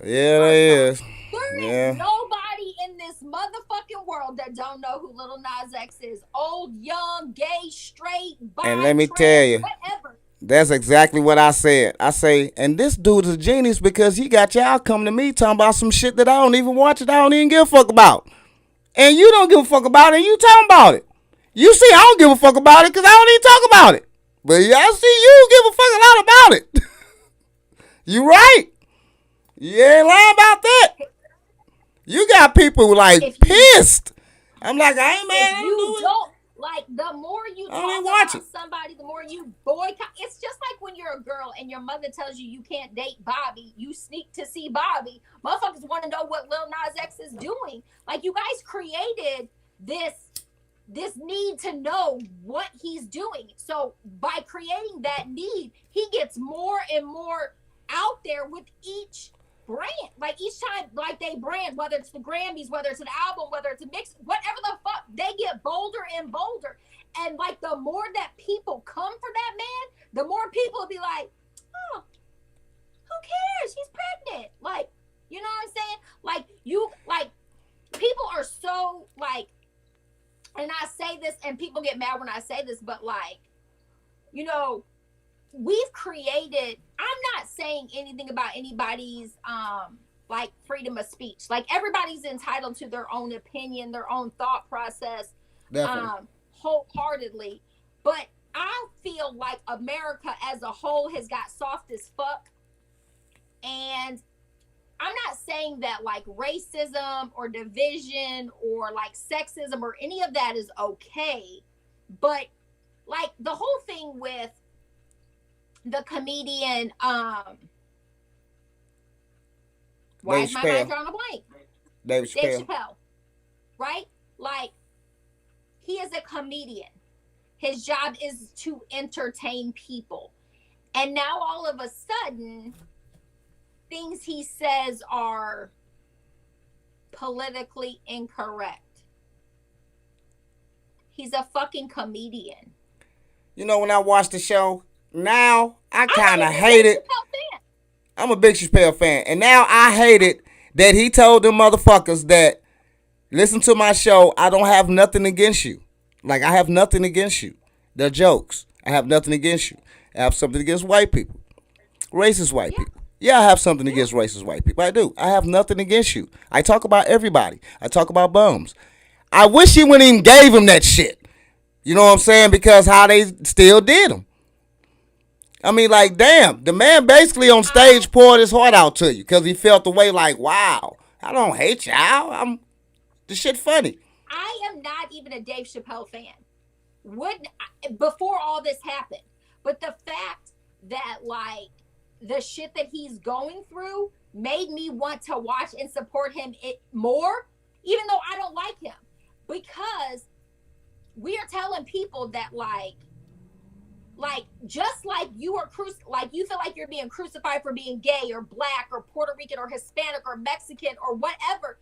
Yeah, they is. There is nobody in this motherfucking world that don't know who Lil Nas X is. Old, young, gay, straight, bi, and let me trans, tell you, whatever. That's exactly what I said. I say, and this dude is a genius because he got y'all coming to me talking about some shit that I don't even watch it. I don't even give a fuck about. And you don't give a fuck about it, and you talking about it. You see, I don't give a fuck about it because I don't even talk about it. But y'all see, you give a fuck a lot about it. You right. You ain't lying about that. You got people like pissed. I'm like, I ain't mad. If you don't, like, the more you talk about somebody, the more you boycott. It's just like when you're a girl and your mother tells you can't date Bobby, you sneak to see Bobby. Motherfuckers want to know what Lil Nas X is doing. Like, you guys created this need to know what he's doing. So by creating that need, he gets more and more out there with each brand. Like, each time, like, they brand, whether it's the Grammys, whether it's an album, whether it's a mix, whatever the fuck, they get bolder and bolder. And, like, the more that people come for that man, the more people will be like, oh, who cares? He's pregnant. Like, you know what I'm saying? Like, people are so, like, and I say this, and people get mad when I say this, but, like, you know, we've created, I'm not saying anything about anybody's like freedom of speech. Like, everybody's entitled to their own opinion, their own thought process, wholeheartedly. But I feel like America as a whole has got soft as fuck. And I'm not saying that, like, racism or division or, like, sexism or any of that is okay. But, like, the whole thing with the comedian, why is my mind drawing a blank? Dave Chappelle. Right? Like, he is a comedian. His job is to entertain people. And now all of a sudden, things he says are politically incorrect. He's a fucking comedian. You know, when I watch the show, now I kind of hate it. I'm a big Chappelle fan. And now I hate it that he told them motherfuckers that, listen to my show, I don't have nothing against you. Like, I have nothing against you. They're jokes. I have nothing against you. I have something against white people. Racist white people. Yeah, I have something against racist white people. I do. I have nothing against you. I talk about everybody. I talk about bums. I wish he wouldn't even gave him that shit. You know what I'm saying? Because how they still did him. I mean, like, damn. The man basically on stage poured his heart out to you because he felt the way like, wow, I don't hate y'all. The shit funny. I am not even a Dave Chappelle fan. Before all this happened. But the fact that, like, the shit that he's going through made me want to watch and support him more, even though I don't like him. Because we are telling people that, like just like you are like you feel like you're being crucified for being gay or black or Puerto Rican or Hispanic or Mexican or whatever,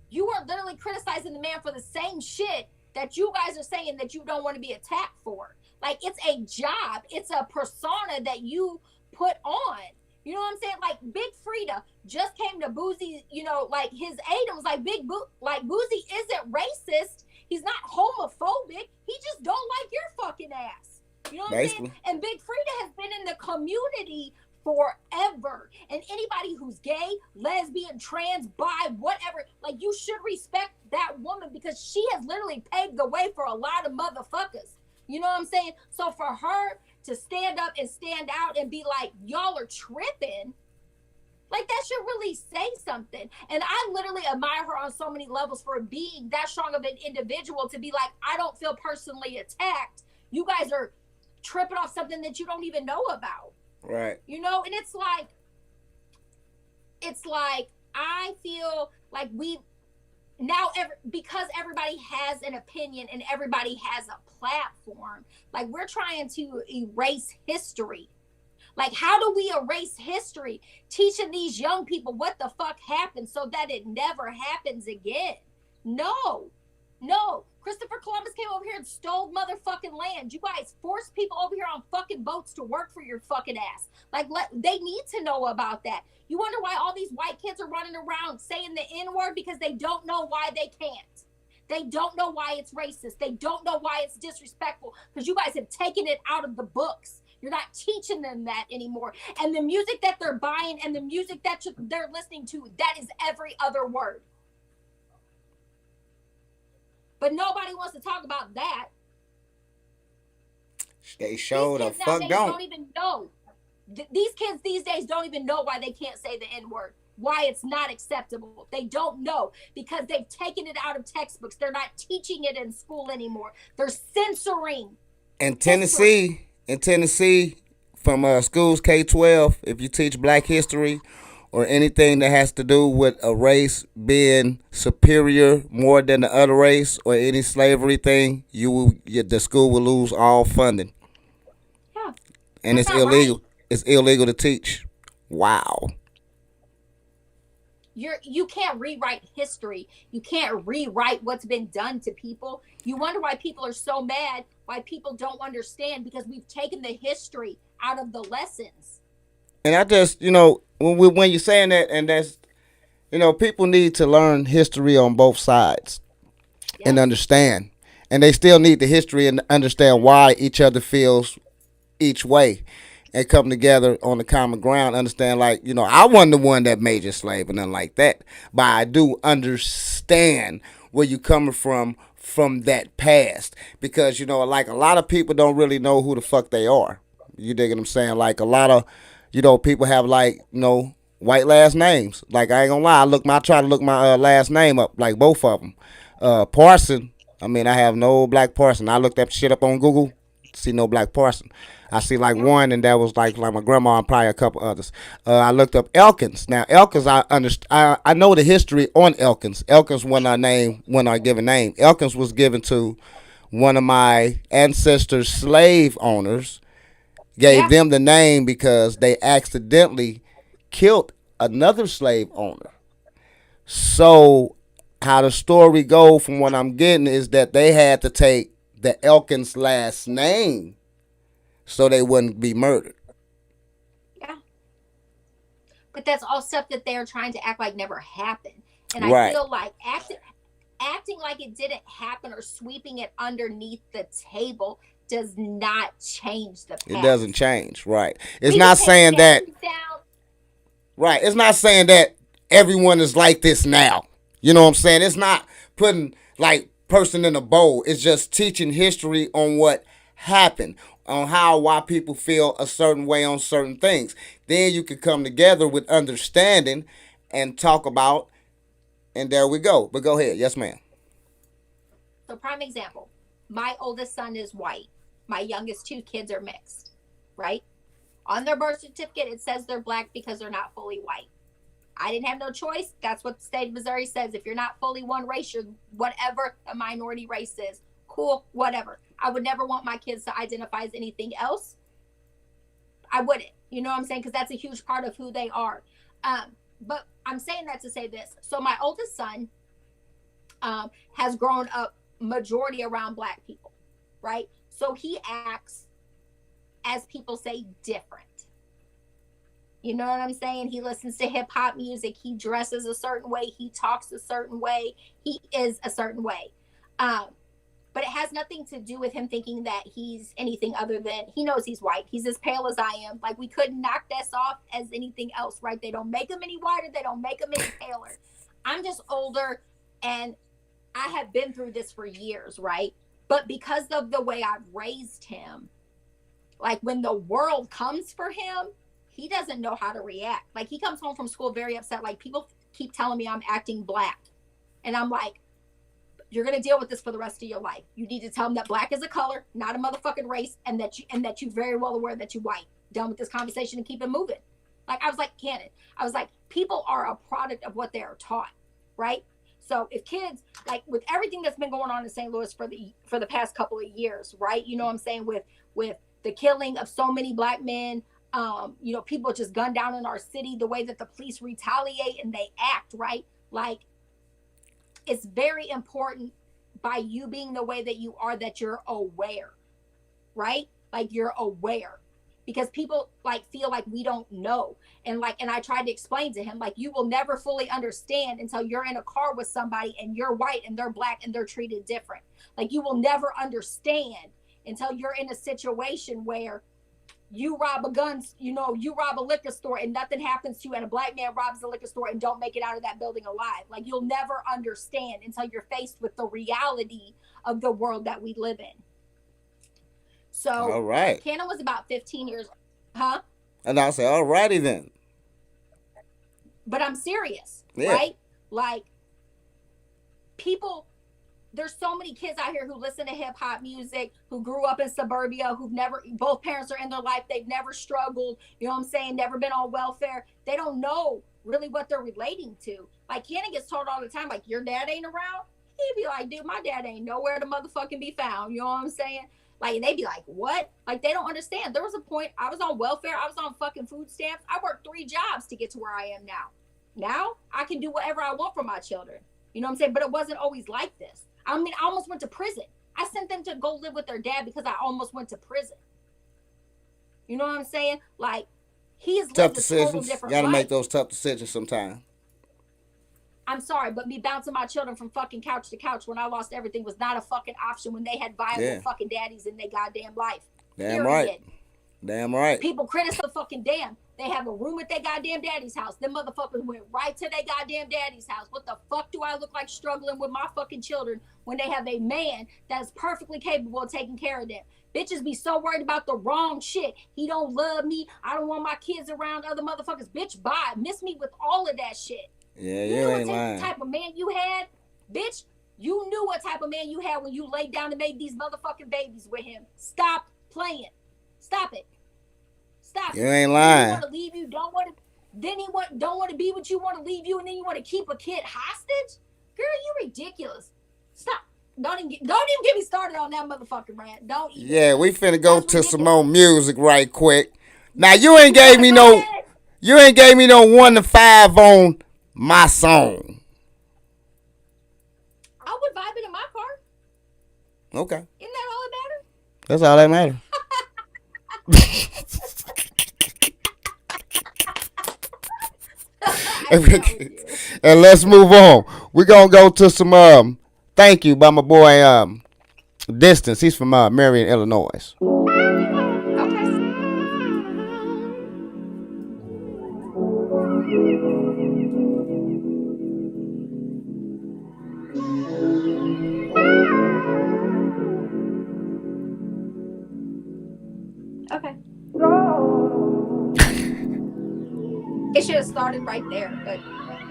you are literally criticizing the man for the same shit that you guys are saying that you don't want to be attacked for. Like, it's a job, it's a persona that you put on. You know what I'm saying? Like, Big Frida just came to Boosie, you know, like his aid was like Boosie isn't racist. He's not homophobic. He just don't like your fucking ass. You know what I'm saying? And Big Frida has been in the community forever. And anybody who's gay, lesbian, trans, bi, whatever, like, you should respect that woman because she has literally paved the way for a lot of motherfuckers. You know what I'm saying? So for her to stand up and stand out and be like, y'all are tripping, like, that should really say something. And I literally admire her on so many levels for being that strong of an individual to be like, I don't feel personally attacked. You guys are tripping off something that you don't even know about. Right. You know, and it's like I feel like because everybody has an opinion and everybody has a platform, like, we're trying to erase history. Like, how do we erase history? Teaching these young people what the fuck happened so that it never happens again. No. Christopher Columbus came over here and stole motherfucking land. You guys forced people over here on fucking boats to work for your fucking ass. Like, they need to know about that. You wonder why all these white kids are running around saying the N-word? Because they don't know why they can't. They don't know why it's racist. They don't know why it's disrespectful. Because you guys have taken it out of the books. You're not teaching them that anymore. And the music that they're buying and the music that they're listening to, that is every other word. But nobody wants to talk about that. They showed the fuck don't even know. These kids these days don't even know why they can't say the N-word. Why it's not acceptable. They don't know because they've taken it out of textbooks. They're not teaching it in school anymore. They're censoring. In Tennessee, from schools K-12, if you teach Black history or anything that has to do with a race being superior more than the other race or any slavery thing, the school will lose all funding. Yeah. And it's illegal. Right. It's illegal to teach. Wow. You can't rewrite history. You can't rewrite what's been done to people. You wonder why people are so mad, why people don't understand, because we've taken the history out of the lessons. And I just, when you're saying that, and that's, people need to learn history on both sides and understand. And they still need the history and understand why each other feels each way and come together on the common ground. Understand, I wasn't the one that made you slave and nothing like that. But I do understand where you're coming from that past. Because, a lot of people don't really know who the fuck they are. You dig what I'm saying? Like, a lot of people have white last names. Like, I ain't gonna lie, I try to look my last name up, like both of them. Parson, I have no black Parson. I looked that shit up on Google, see no black Parson. I see one, and that was like my grandma and probably a couple others. I looked up Elkins. Now Elkins, I know the history on Elkins. Elkins wasn't our given name. Elkins was given to one of my ancestors' slave owners, gave them the name because they accidentally killed another slave owner. So how the story go from what I'm getting is that they had to take the Elkins last name so they wouldn't be murdered. Yeah. But that's all stuff that they're trying to act like never happened. And Right. I feel like acting like it didn't happen or sweeping it underneath the table does not change the past. It doesn't change, right? It's We not can take saying that, families down. right? It's not saying that everyone is like this now. You know what I'm saying? It's not putting like person in a bowl. It's just teaching history on what happened, on why people feel a certain way on certain things. Then you can come together with understanding and talk about, and there we go. But go ahead. Yes, ma'am. So prime example, my oldest son is white. My youngest two kids are mixed, right? On their birth certificate, it says they're black because they're not fully white. I didn't have no choice. That's what the state of Missouri says. If you're not fully one race, you're whatever a minority race is. Cool, whatever. I would never want my kids to identify as anything else. I wouldn't. You know what I'm saying? Because that's a huge part of who they are. But I'm saying that to say this. So my oldest son has grown up majority around black people, right? So he acts, as people say, different. You know what I'm saying? He listens to hip hop music. He dresses a certain way. He talks a certain way. He is a certain way. But it has nothing to do with him thinking that he's anything other than, he knows he's white. He's as pale as I am. Like, we couldn't knock this off as anything else, right? They don't make him any whiter. They don't make him any paler. I'm just older, and I have been through this for years, right? But because of the way I've raised him, like when the world comes for him, he doesn't know how to react. Like, he comes home from school very upset. Like, people keep telling me I'm acting black. And I'm like, you're going to deal with this for the rest of your life. You need to tell them that black is a color, not a motherfucking race, and that you're very well aware that you're white. Done with this conversation and keep it moving. Like, I was like, Cannon, I was like, people are a product of what they are taught, right? So if kids, like, with everything that's been going on in St. Louis for the past couple of years, right? You know what I'm saying? With the killing of so many black men, you know, people just gun down in our city, the way that the police retaliate and they act, right? Like, it's very important by you being the way that you are, that you're aware, right? Like, you're aware, because people like feel like we don't know. And I tried to explain to him, like, you will never fully understand until you're in a car with somebody and you're white and they're black and they're treated different. Like, you will never understand until you're in a situation where you rob you rob a liquor store and nothing happens to you, and a black man robs the liquor store and don't make it out of that building alive. Like, you'll never understand until you're faced with the reality of the world that we live in. So, all right. Cannon was about 15 years, huh? And I say, all righty then. But I'm serious, Yeah. right? Like, people, there's so many kids out here who listen to hip hop music, who grew up in suburbia, both parents are in their life, they've never struggled, you know what I'm saying, never been on welfare. They don't know really what they're relating to. Like, Cannon gets told all the time, like, your dad ain't around? He'd be like, dude, my dad ain't nowhere to motherfucking be found, you know what I'm saying? Like, and they'd be like, what? Like, they don't understand. There was a point, I was on welfare, I was on fucking food stamps, I worked 3 jobs to get to where I am now. Now, I can do whatever I want for my children, you know what I'm saying? But it wasn't always like this. I mean, I almost went to prison. I sent them to go live with their dad because I almost went to prison. You know what I'm saying? Like, he's Tough lived a total decisions. different Gotta life. make those tough decisions sometimes. I'm sorry, but me bouncing my children from fucking couch to couch when I lost everything was not a fucking option when they had viable fucking daddies in their goddamn life. Damn Period. right. Damn right. People criticize the fucking damn. They have a room at their goddamn daddy's house. Them motherfuckers went right to their goddamn daddy's house. What the fuck do I look like struggling with my fucking children when they have a man that is perfectly capable of taking care of them? Bitches be so worried about the wrong shit. He don't love me. I don't want my kids around other motherfuckers. Bitch, bye. Miss me with all of that shit. Yeah, You you knew ain't what lying. type of man you had? Bitch, you knew what type of man you had when you laid down and made these motherfucking babies with him. Stop playing. Stop it. Stop. You ain't He lying. want to leave you, don't want to be with you, want to leave you, and then you want to keep a kid hostage? Girl, you ridiculous. Stop. Don't even get me started on that motherfucking rant. Don't even. Yeah, we finna go to some more music right quick. Now you ain't gave me no 1 to 5 on my song. I would vibe it in my car. Okay. Isn't that all that matters? That's all that matters. And let's move on. We're gonna go to some Thank You by my boy Distance. He's from Marion, Illinois. Okay. It should have started right there, but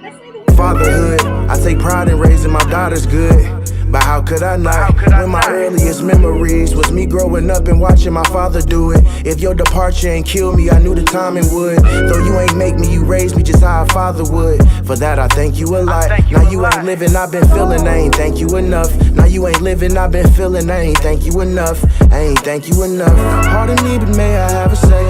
that's neither here. Fatherhood, I take pride in raising my daughters good. But how could I not? When my earliest memories was me growing up and watching my father do it. If your departure ain't kill me, I knew the timing would. Though you ain't make me, you raised me just how a father would. For that I thank you a lot. Now you ain't living, I've been feeling, I ain't thank you enough. Now you ain't living, I've been feeling, I ain't thank you enough. I ain't thank you enough. Pardon me, but may I have a say?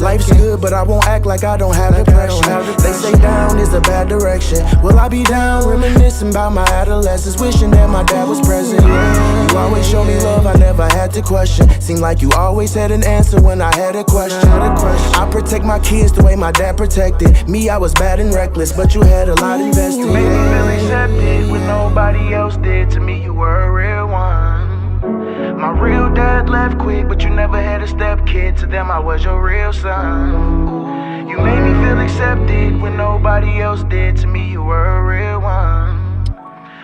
Life's good, but I won't act like I don't have depression. They say down is a bad direction. Will I be down, reminiscing about my adolescence, wishing that my dad was present? You always show me love, I never had to question. Seemed like you always had an answer when I had a question. I protect my kids the way my dad protected me. I was bad and reckless, but you had a lot invested. You made me feel accepted when nobody else did. To me, you were a real one. My real dad left quick, but you never had a stepkid. To them, I was your real son. You made me feel accepted when nobody else did. To me, you were a real one.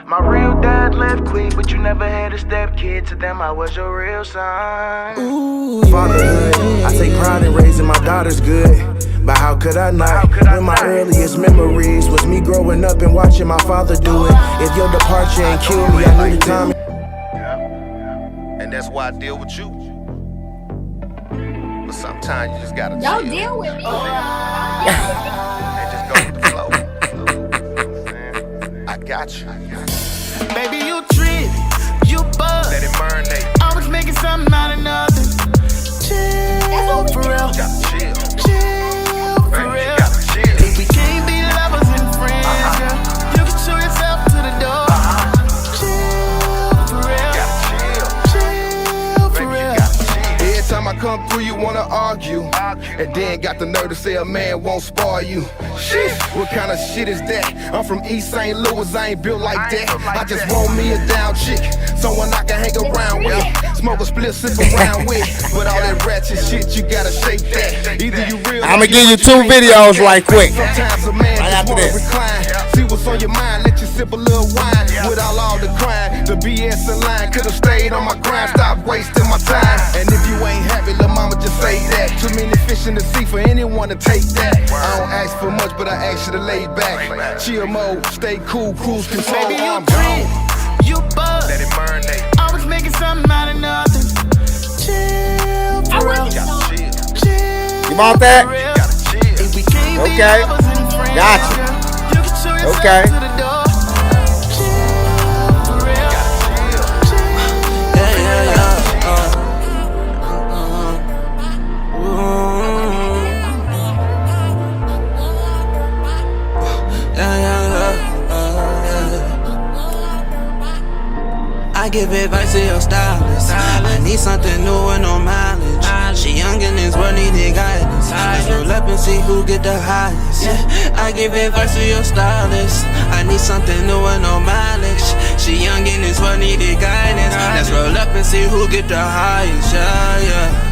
My real dad left quick, but you never had a stepkid. To them, I was your real son. Fatherhood, I take pride in raising my daughters good. But how could I not? When my earliest memories was me growing up and watching my father do it. If your departure ain't killed me, I knew the time. And that's why I deal with you. But sometimes you just gotta Don't chill. deal with me. And just go with the flow. I got you. Baby, you trip, you buzz. Let it marinate. Always making something out of nothing. Chill for real. You gotta chill. Chill for Baby, real. you gotta chill. If we can't be lovers and friends, girl, you can show yourself to the door. Chill for real. You gotta chill. Chill for Baby, you real. gotta chill. Every time I come through, you wanna argue. And then got the nerve to say a man won't spar you. Shit, what kind of shit is that? I'm from East St. Louis, I ain't built like that. I just want me a down chick, someone I can hang around with. Smoke a split, sip around with. But all that ratchet shit, you gotta shake that. Either you real. I'ma give you 2 videos right quick. Sometimes a man Right just after wanna this. recline. See what's on your mind, let you sip a little wine. Without all the crime, the BS in line. Could've stayed on my grind, stop wasting my time. And if you ain't happy, lil' mama just say that. Too many fish in the sea for anyone to take that. I don't ask for much, but I ask you to lay back. Chill mode, stay cool, cruise control. Baby, you I'm gone. trip, you buzz. Let it marinate. Always making something out of nothing. Chill for real. You gotta chill. Chill You want that? for real. You gotta chill. If we can't be Okay. lovers and friends, Gotcha. girl, you can show yourself Okay. to the door. Chill for real. Chill. I give advice to your stylist. I need something new and no mileage. She young and this world needed guidance. Let's roll up and see who get the highest. Yeah, I give advice to your stylist. I need something new and no mileage. She young and this world needed guidance. Let's roll up and see who get the highest. Yeah, yeah.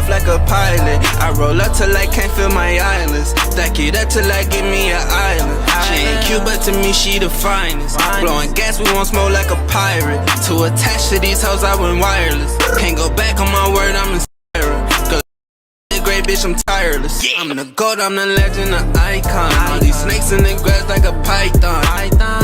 Like a pilot, I roll up till I can't feel my eyelids. Stack it up till I give me an island. She ain't cute, but to me she the finest. Blowing gas, we won't smoke like a pirate. To attach to these hoes, I went wireless. Can't go back on my word, I'm in Sarah. Cause the great bitch, I'm tireless. I'm the goat, I'm the legend, the icon. All these snakes in the grass like a python.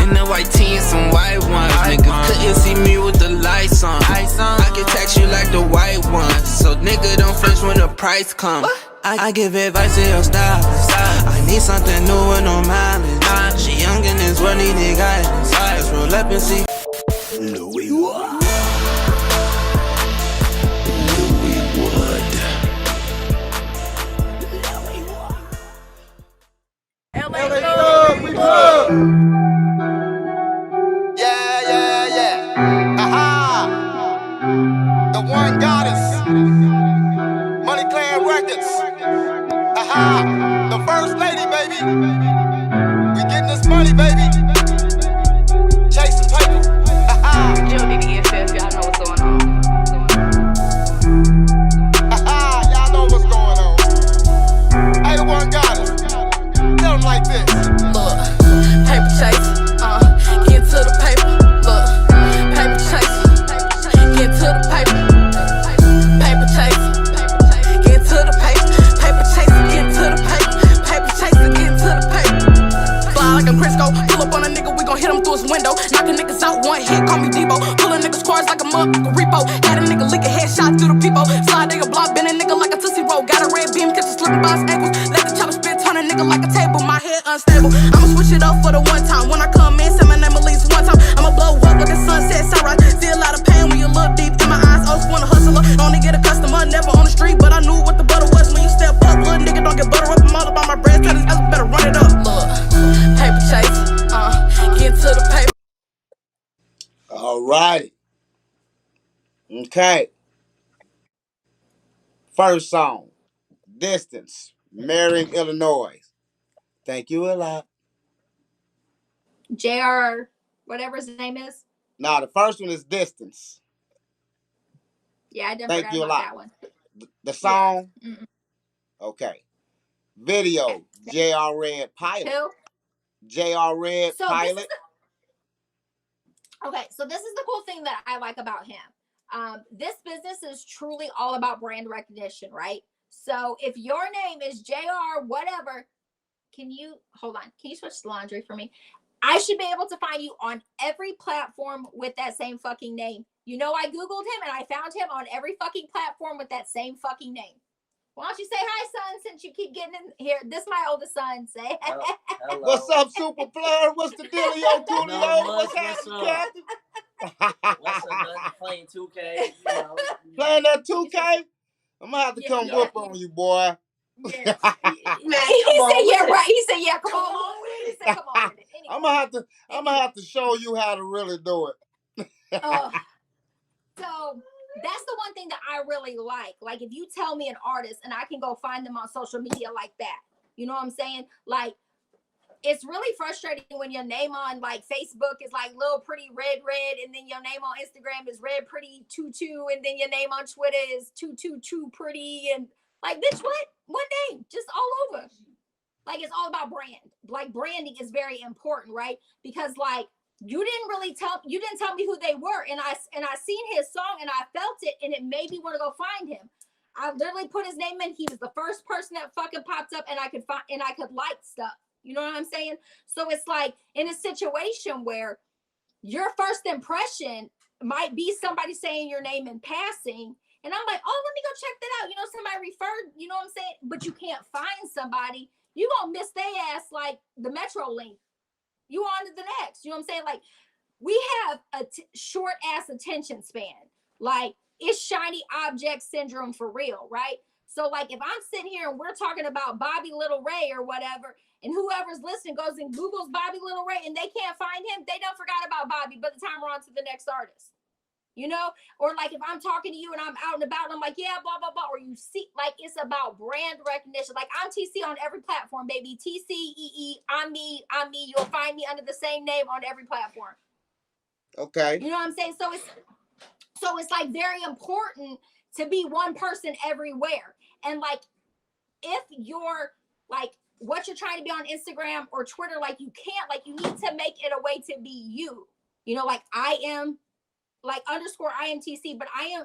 In the white tee and some white ones. Niggas couldn't see me with the lights on. I can text you like the white ones. So nigga don't flinch when the price comes. I give advice to your stylist. I need something new and no mileage. She young in this world, needing guidance. Let's roll up and see. Louis Wood. Yeah. Aha. The one goddess. Money Clan Records. Aha. The first lady, baby. We getting this money, baby. Chasing paper. Aha. Jill need to get fifth. Y'all know what's going on. Aha. Y'all know what's going on. Hey, the one goddess. Tell them like this. Look, paper chase. Get to the paper. Look, paper chase. Get to the paper. Paper chase. Get to the paper. Paper chase. Get to the paper. Paper chase. Get to the paper. Fly like a Crisco. Pull up on a nigga, we gon' hit him through his window. Knockin' niggas out, one hit, call me Debo. Pullin' niggas cars like a motherfucking repo. Had a nigga lick a headshot through the people. Slide nigga block, bend a nigga like a Tootsie Roll. Got a red beam, catch a slippin' by his ankles. Let the chopper spit, turn a nigga like a table. My head unstable. I'ma switch it up for the one time. When I come in, say my name at least one time. I'ma blow up with the sunset sunrise. See a lot of pain when you look deep in my eyes. Always want a hustler, only get a customer. Never on the street, but I knew what the butter was. When you step up, little nigga don't get butter up. I'm all about my bread, tell his ass better run it up. Look, paper chase, get to the paper. All right. Okay. First song, Distance, Marion, Illinois. Thank you a lot. JR, whatever his name is. Now, the first one is Distance. Yeah, I didn't Thank forget you a about lot. that one. The song? Yeah. Okay. Video, JR Red Pilot. Who? JR Red So Pilot. Okay, so this is the cool thing that I like about him. This business is truly all about brand recognition, right? So if your name is JR whatever, can you switch the laundry for me? I should be able to find you on every platform with that same fucking name. You know, I Googled him and I found him on every fucking platform with that same fucking name. Why don't you say hi, son, since you keep getting in here? This is my oldest son. Say Hello. What's up, Super Plur? What's the dealio, Coolio? Not much, What's happening, Captain? Captain? What's up, man? Playing 2K, you know. Playing that 2K? I'm gonna have to come whoop on you, boy. Man, he said, yeah, right. He said, yeah, come on. He said, come on. Anyway. I'm gonna have to show you how to really do it. So that's the one thing that I really like. Like, if you tell me an artist and I can go find them on social media like that, you know what I'm saying? Like, it's really frustrating when your name on like Facebook is like Lil Pretty Red, and then your name on Instagram is Red Pretty 22, and then your name on Twitter is 222 Pretty, and like, bitch, what? One name, just all over. Like, it's all about brand. Like, branding is very important, right? Because like, you didn't tell me who they were, and I seen his song and I felt it, and it made me want to go find him. I literally put his name in. He was the first person that fucking popped up, and I could find and I could like stuff. You know what I'm saying? So it's like in a situation where your first impression might be somebody saying your name in passing, and I'm like, oh, let me go check that out. You know, somebody referred. You know what I'm saying? But you can't find somebody. You gonna miss their ass like the Metro link. You on to the next. You know what I'm saying? Like, we have a short ass attention span. Like, it's shiny object syndrome for real, right? So like, if I'm sitting here and we're talking about Bobby Little Ray or whatever, and whoever's listening goes and Googles Bobby Little Ray and they can't find him, they don't forgot about Bobby by the time we're on to the next artist. You know? Or like, if I'm talking to you and I'm out and about and I'm like, yeah, blah, blah, blah. Or you see, like, it's about brand recognition. Like, I'm TC on every platform, baby. TCEE, I'm me. You'll find me under the same name on every platform. Okay. You know what I'm saying? So it's like very important to be one person everywhere. And like, if you're like, what you're trying to be on Instagram or Twitter, like, you can't, like, you need to make it a way to be you. You know, like, I am like _IMTC, but I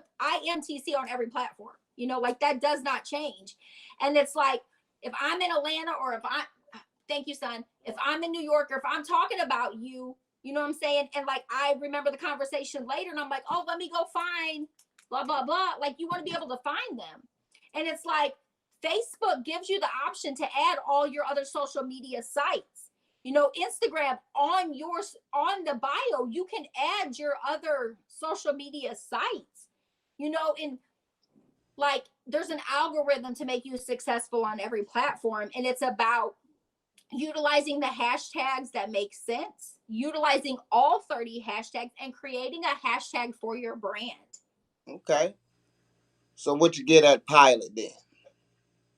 am TC on every platform. You know, like that does not change. And it's like, if I'm in Atlanta or if thank you, son, if I'm in New York or if I'm talking about you, you know what I'm saying? And like, I remember the conversation later and I'm like, oh, let me go find blah, blah, blah. Like, you want to be able to find them. And it's like, Facebook gives you the option to add all your other social media sites. You know, Instagram on the bio, you can add your other social media sites, you know, and like there's an algorithm to make you successful on every platform. And it's about utilizing the hashtags that make sense, utilizing all 30 hashtags and creating a hashtag for your brand. Okay. So what you get at Pilot then?